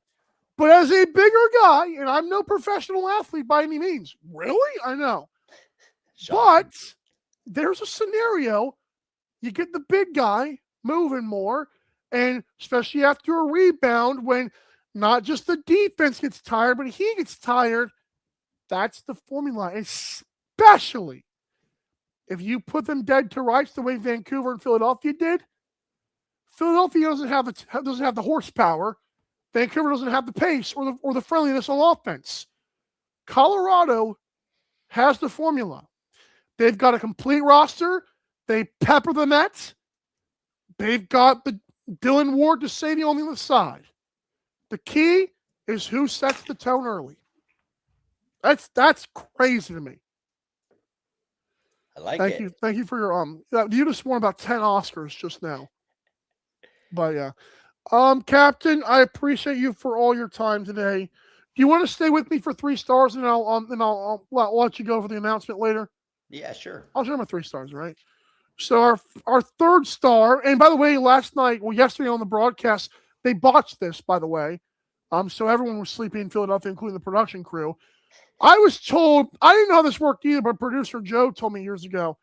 Speaker 1: But as a bigger guy, and I'm no professional athlete by any means. Really? I know. But there's a scenario. You get the big guy moving more, and especially after a rebound when not just the defense gets tired, but he gets tired. That's the formula, especially if you put them dead to rights the way Vancouver and Philadelphia did. Philadelphia doesn't have the horsepower. Vancouver doesn't have the pace or the friendliness on offense. Colorado has the formula. They've got a complete roster. They pepper the Mets. They've got the Dylan Ward to save you on the other side. The key is who sets the tone early. That's crazy to me.
Speaker 4: I like
Speaker 1: Thank
Speaker 4: it.
Speaker 1: you. Thank you for your you just won about 10 Oscars just now. But yeah. Captain, I appreciate you for all your time today. Do you want to stay with me for 3 stars and I'll let you go for the announcement later?
Speaker 4: Yeah, sure.
Speaker 1: I'll share my 3 stars, right? So our 3rd star, and by the way, yesterday on the broadcast, they botched this, by the way. So everyone was sleeping in Philadelphia, including the production crew. I was told, I didn't know how this worked either, but producer Joe told me years ago,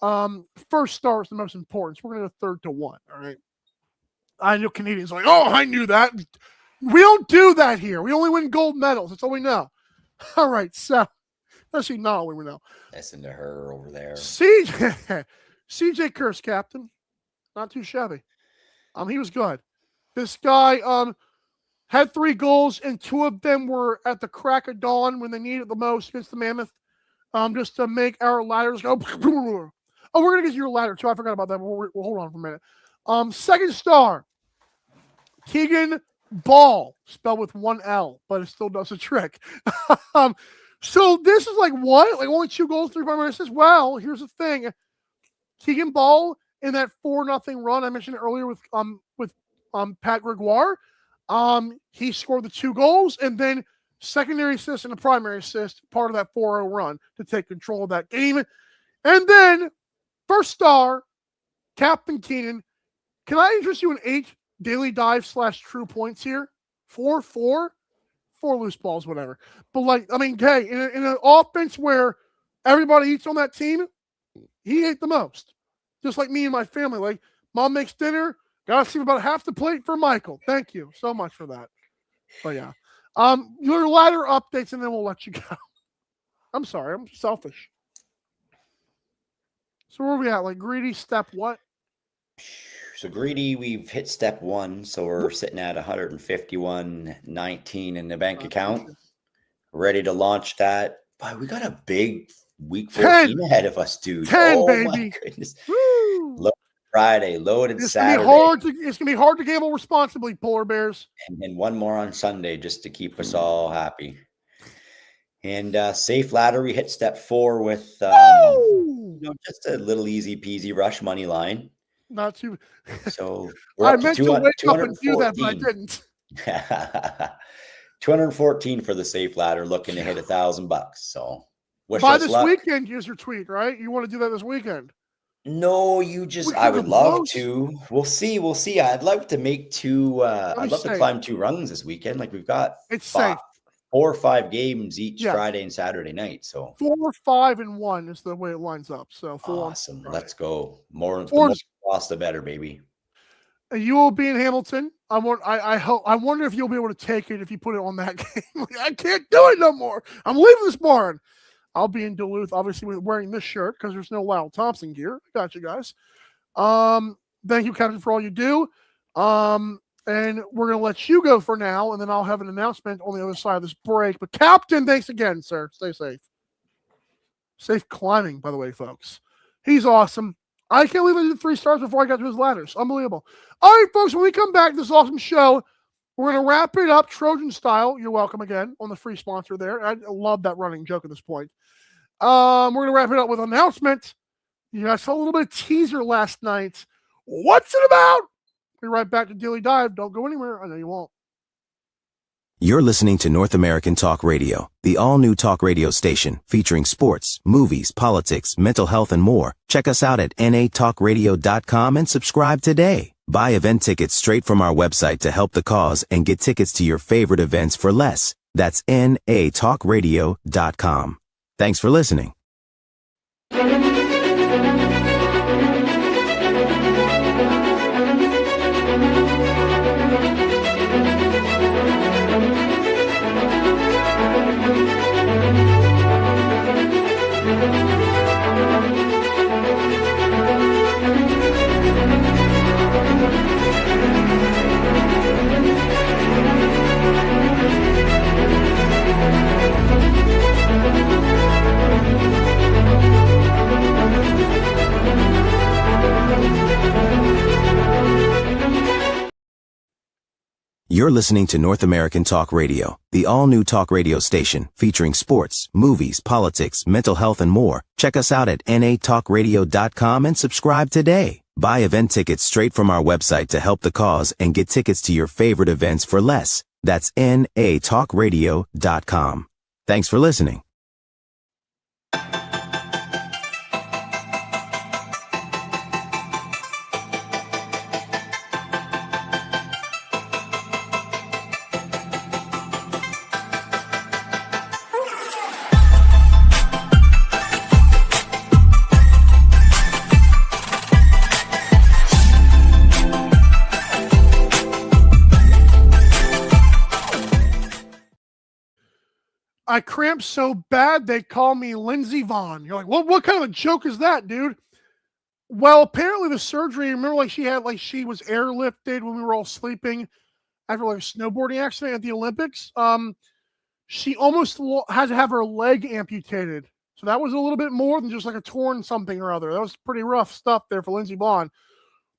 Speaker 1: 1st star is the most important. So we're going to go 3rd to 1, all right? I know Canadians are like, oh, I knew that. We don't do that here. We only win gold medals. That's all we know. All right, so actually not all we know.
Speaker 4: Listen to her over there.
Speaker 1: CJ Kurse, Captain. Not too shabby. He was good. This guy had 3 goals, and 2 of them were at the crack of dawn when they needed it the most against the Mammoth, just to make our ladders go. Oh, we're going to get your ladder, too. I forgot about that. We'll hold on for a minute. 2nd star, Keegan Ball, spelled with 1 L, but it still does a trick. So this is like what? Like only 2 goals, 3 primary assists? Well, here's the thing. Keegan Ball in that 4-0 run I mentioned earlier with Pat Gregoire, he scored the 2 goals and then secondary assist and a primary assist, part of that 4-0 run to take control of that game. And then 1st star, Captain Keenan. Can I interest you in 8 daily dive /true points here? 4-4, 4 loose balls, whatever. But like, I mean, hey, in an offense where everybody eats on that team, he ate the most. Just like me and my family. Like, mom makes dinner, gotta save about half the plate for Michael. Thank you so much for that. But yeah. Your ladder updates, and then we'll let you go. I'm sorry, I'm selfish. So where are we at? Like greedy step what?
Speaker 4: So greedy, we've hit step 1, so we're sitting at 151.19 in the bank account, ready to launch that. But we got a big week 14 ahead of us, dude.
Speaker 1: 10,
Speaker 4: oh
Speaker 1: baby.
Speaker 4: My goodness.
Speaker 1: Woo.
Speaker 4: Loaded Friday, loaded
Speaker 1: It's
Speaker 4: Saturday.
Speaker 1: It's gonna be hard to gamble responsibly, polar bears.
Speaker 4: And then one more on Sunday just to keep us all happy. And safe ladder, we hit step 4 with just a little easy peasy rush money line.
Speaker 1: Not too.
Speaker 4: So we're
Speaker 1: I
Speaker 4: up
Speaker 1: meant to wake up and do that, but I didn't.
Speaker 4: 214 for the safe ladder, looking to hit $1,000. So
Speaker 1: by this weekend, use your tweet, right? You want to do that this weekend?
Speaker 4: No, I would love to. We'll see. I'd love to make 2. I'd love to climb 2 rungs this weekend. Like we've got
Speaker 1: safe.
Speaker 4: 4 or 5 games each Friday and Saturday night. So
Speaker 1: 4, 5, and 1 is the way it lines up. So 4.
Speaker 4: Awesome. Let's go. More loss, the better, baby.
Speaker 1: You will be in Hamilton. I wonder if you'll be able to take it if you put it on that game. I can't do it no more. I'm leaving this barn. I'll be in Duluth, obviously, wearing this shirt because there's no Lyle Thompson gear. I got you guys. Thank you, Captain, for all you do. And we're going to let you go for now, and then I'll have an announcement on the other side of this break. But Captain, thanks again, sir. Stay safe. Safe climbing, by the way, folks. He's awesome. I can't believe I did 3 stars before I got to his ladders. Unbelievable. All right, folks, when we come back to this awesome show, we're going to wrap it up Trojan style. You're welcome again on the free sponsor there. I love that running joke at this point. We're going to wrap it up with an announcement. You guys saw a little bit of teaser last night. What's it about? We'll be right back to Daily Dive. Don't go anywhere. I know you won't.
Speaker 3: You're listening to North American Talk Radio, the all-new talk radio station featuring sports, movies, politics, mental health, and more. Check us out at natalkradio.com and subscribe today. Buy event tickets straight from our website to help the cause and get tickets to your favorite events for less. That's natalkradio.com. Thanks for listening. You're listening to North American Talk Radio, the all-new talk radio station featuring sports, movies, politics, mental health, and more. Check us out at natalkradio.com and subscribe today. Buy event tickets straight from our website to help the cause and get tickets to your favorite events for less. That's natalkradio.com. Thanks for listening.
Speaker 1: I cramped so bad they call me Lindsey Vonn. You're like, what kind of a joke is that, dude? Well, apparently the surgery, remember she was airlifted when we were all sleeping after a snowboarding accident at the Olympics. She almost had to have her leg amputated. So that was a little bit more than just like a torn something or other. That was pretty rough stuff there for Lindsey Vonn.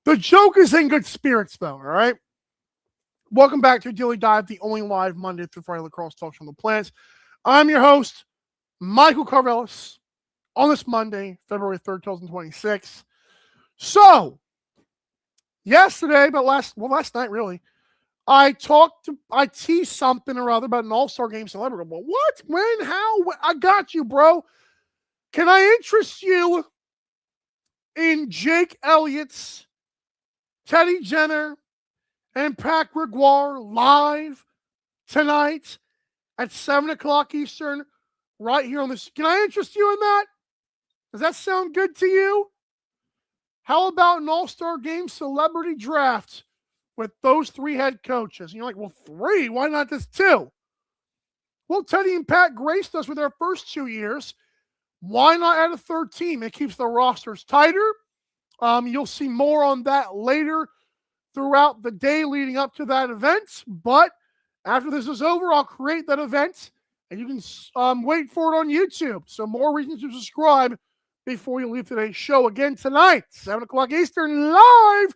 Speaker 1: The joke is in good spirits, though, all right? Welcome back to Daily Dive, the only live Monday through Friday lacrosse talk show on the planet. I'm your host, Michael Karvelis, on this Monday, February 3rd, 2026. So, yesterday, but last night, really, I teased something or other about an all-star game celebrity. Well, what? When? How? I got you, bro. Can I interest you in Jake Elliott's Teddy Jenner and Pat Gregoire live tonight at 7 o'clock Eastern, right here on this. Can I interest you in that? Does that sound good to you? How about an all-star game celebrity draft with those 3 head coaches? And you're like, well, 3? Why not just 2? Well, Teddy and Pat graced us with their first 2 years. Why not add a 3rd team? It keeps the rosters tighter. You'll see more on that later throughout the day leading up to that event. But after this is over, I'll create that event, and you can wait for it on YouTube. So more reasons to subscribe before you leave today's show. Again, tonight, 7 o'clock Eastern, live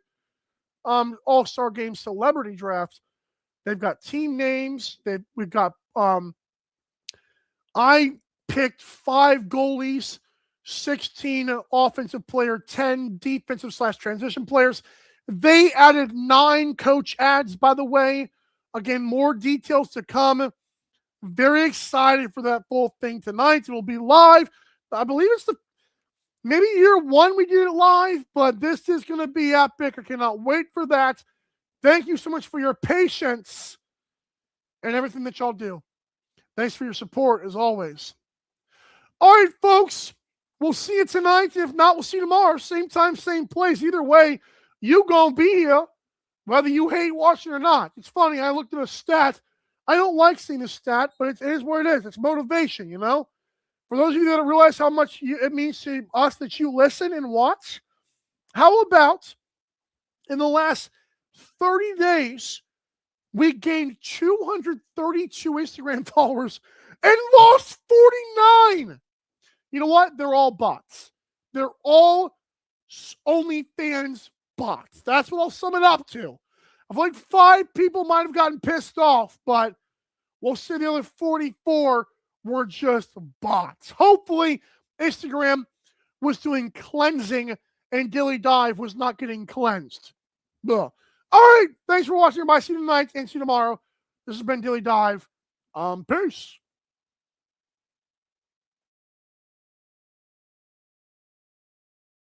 Speaker 1: All-Star Game Celebrity Draft. They've got team names. We've got I picked 5 goalies, 16 offensive player, 10 defensive/transition players. They added 9 coach ads, by the way. Again, more details to come. Very excited for that full thing tonight. It will be live. I believe it's maybe year 1 we did it live, but this is going to be epic. I cannot wait for that. Thank you so much for your patience and everything that y'all do. Thanks for your support, as always. All right, folks. We'll see you tonight. If not, we'll see you tomorrow. Same time, same place. Either way, you gonna be here, whether you hate watching or not. It's funny. I looked at a stat. I don't like seeing a stat, but it is what it is. It's motivation, you know? For those of you that don't realize how much it means to us that you listen and watch, how about in the last 30 days, we gained 232 Instagram followers and lost 49. You know what? They're all bots. They're all OnlyFans bots. That's what I'll sum it up to. I feel like 5 people might have gotten pissed off, but we'll say the other 44 were just bots. Hopefully, Instagram was doing cleansing and Dilly Dive was not getting cleansed. Ugh. All right. Thanks for watching, everybody. See you tonight and see you tomorrow. This has been Dilly Dive. Peace.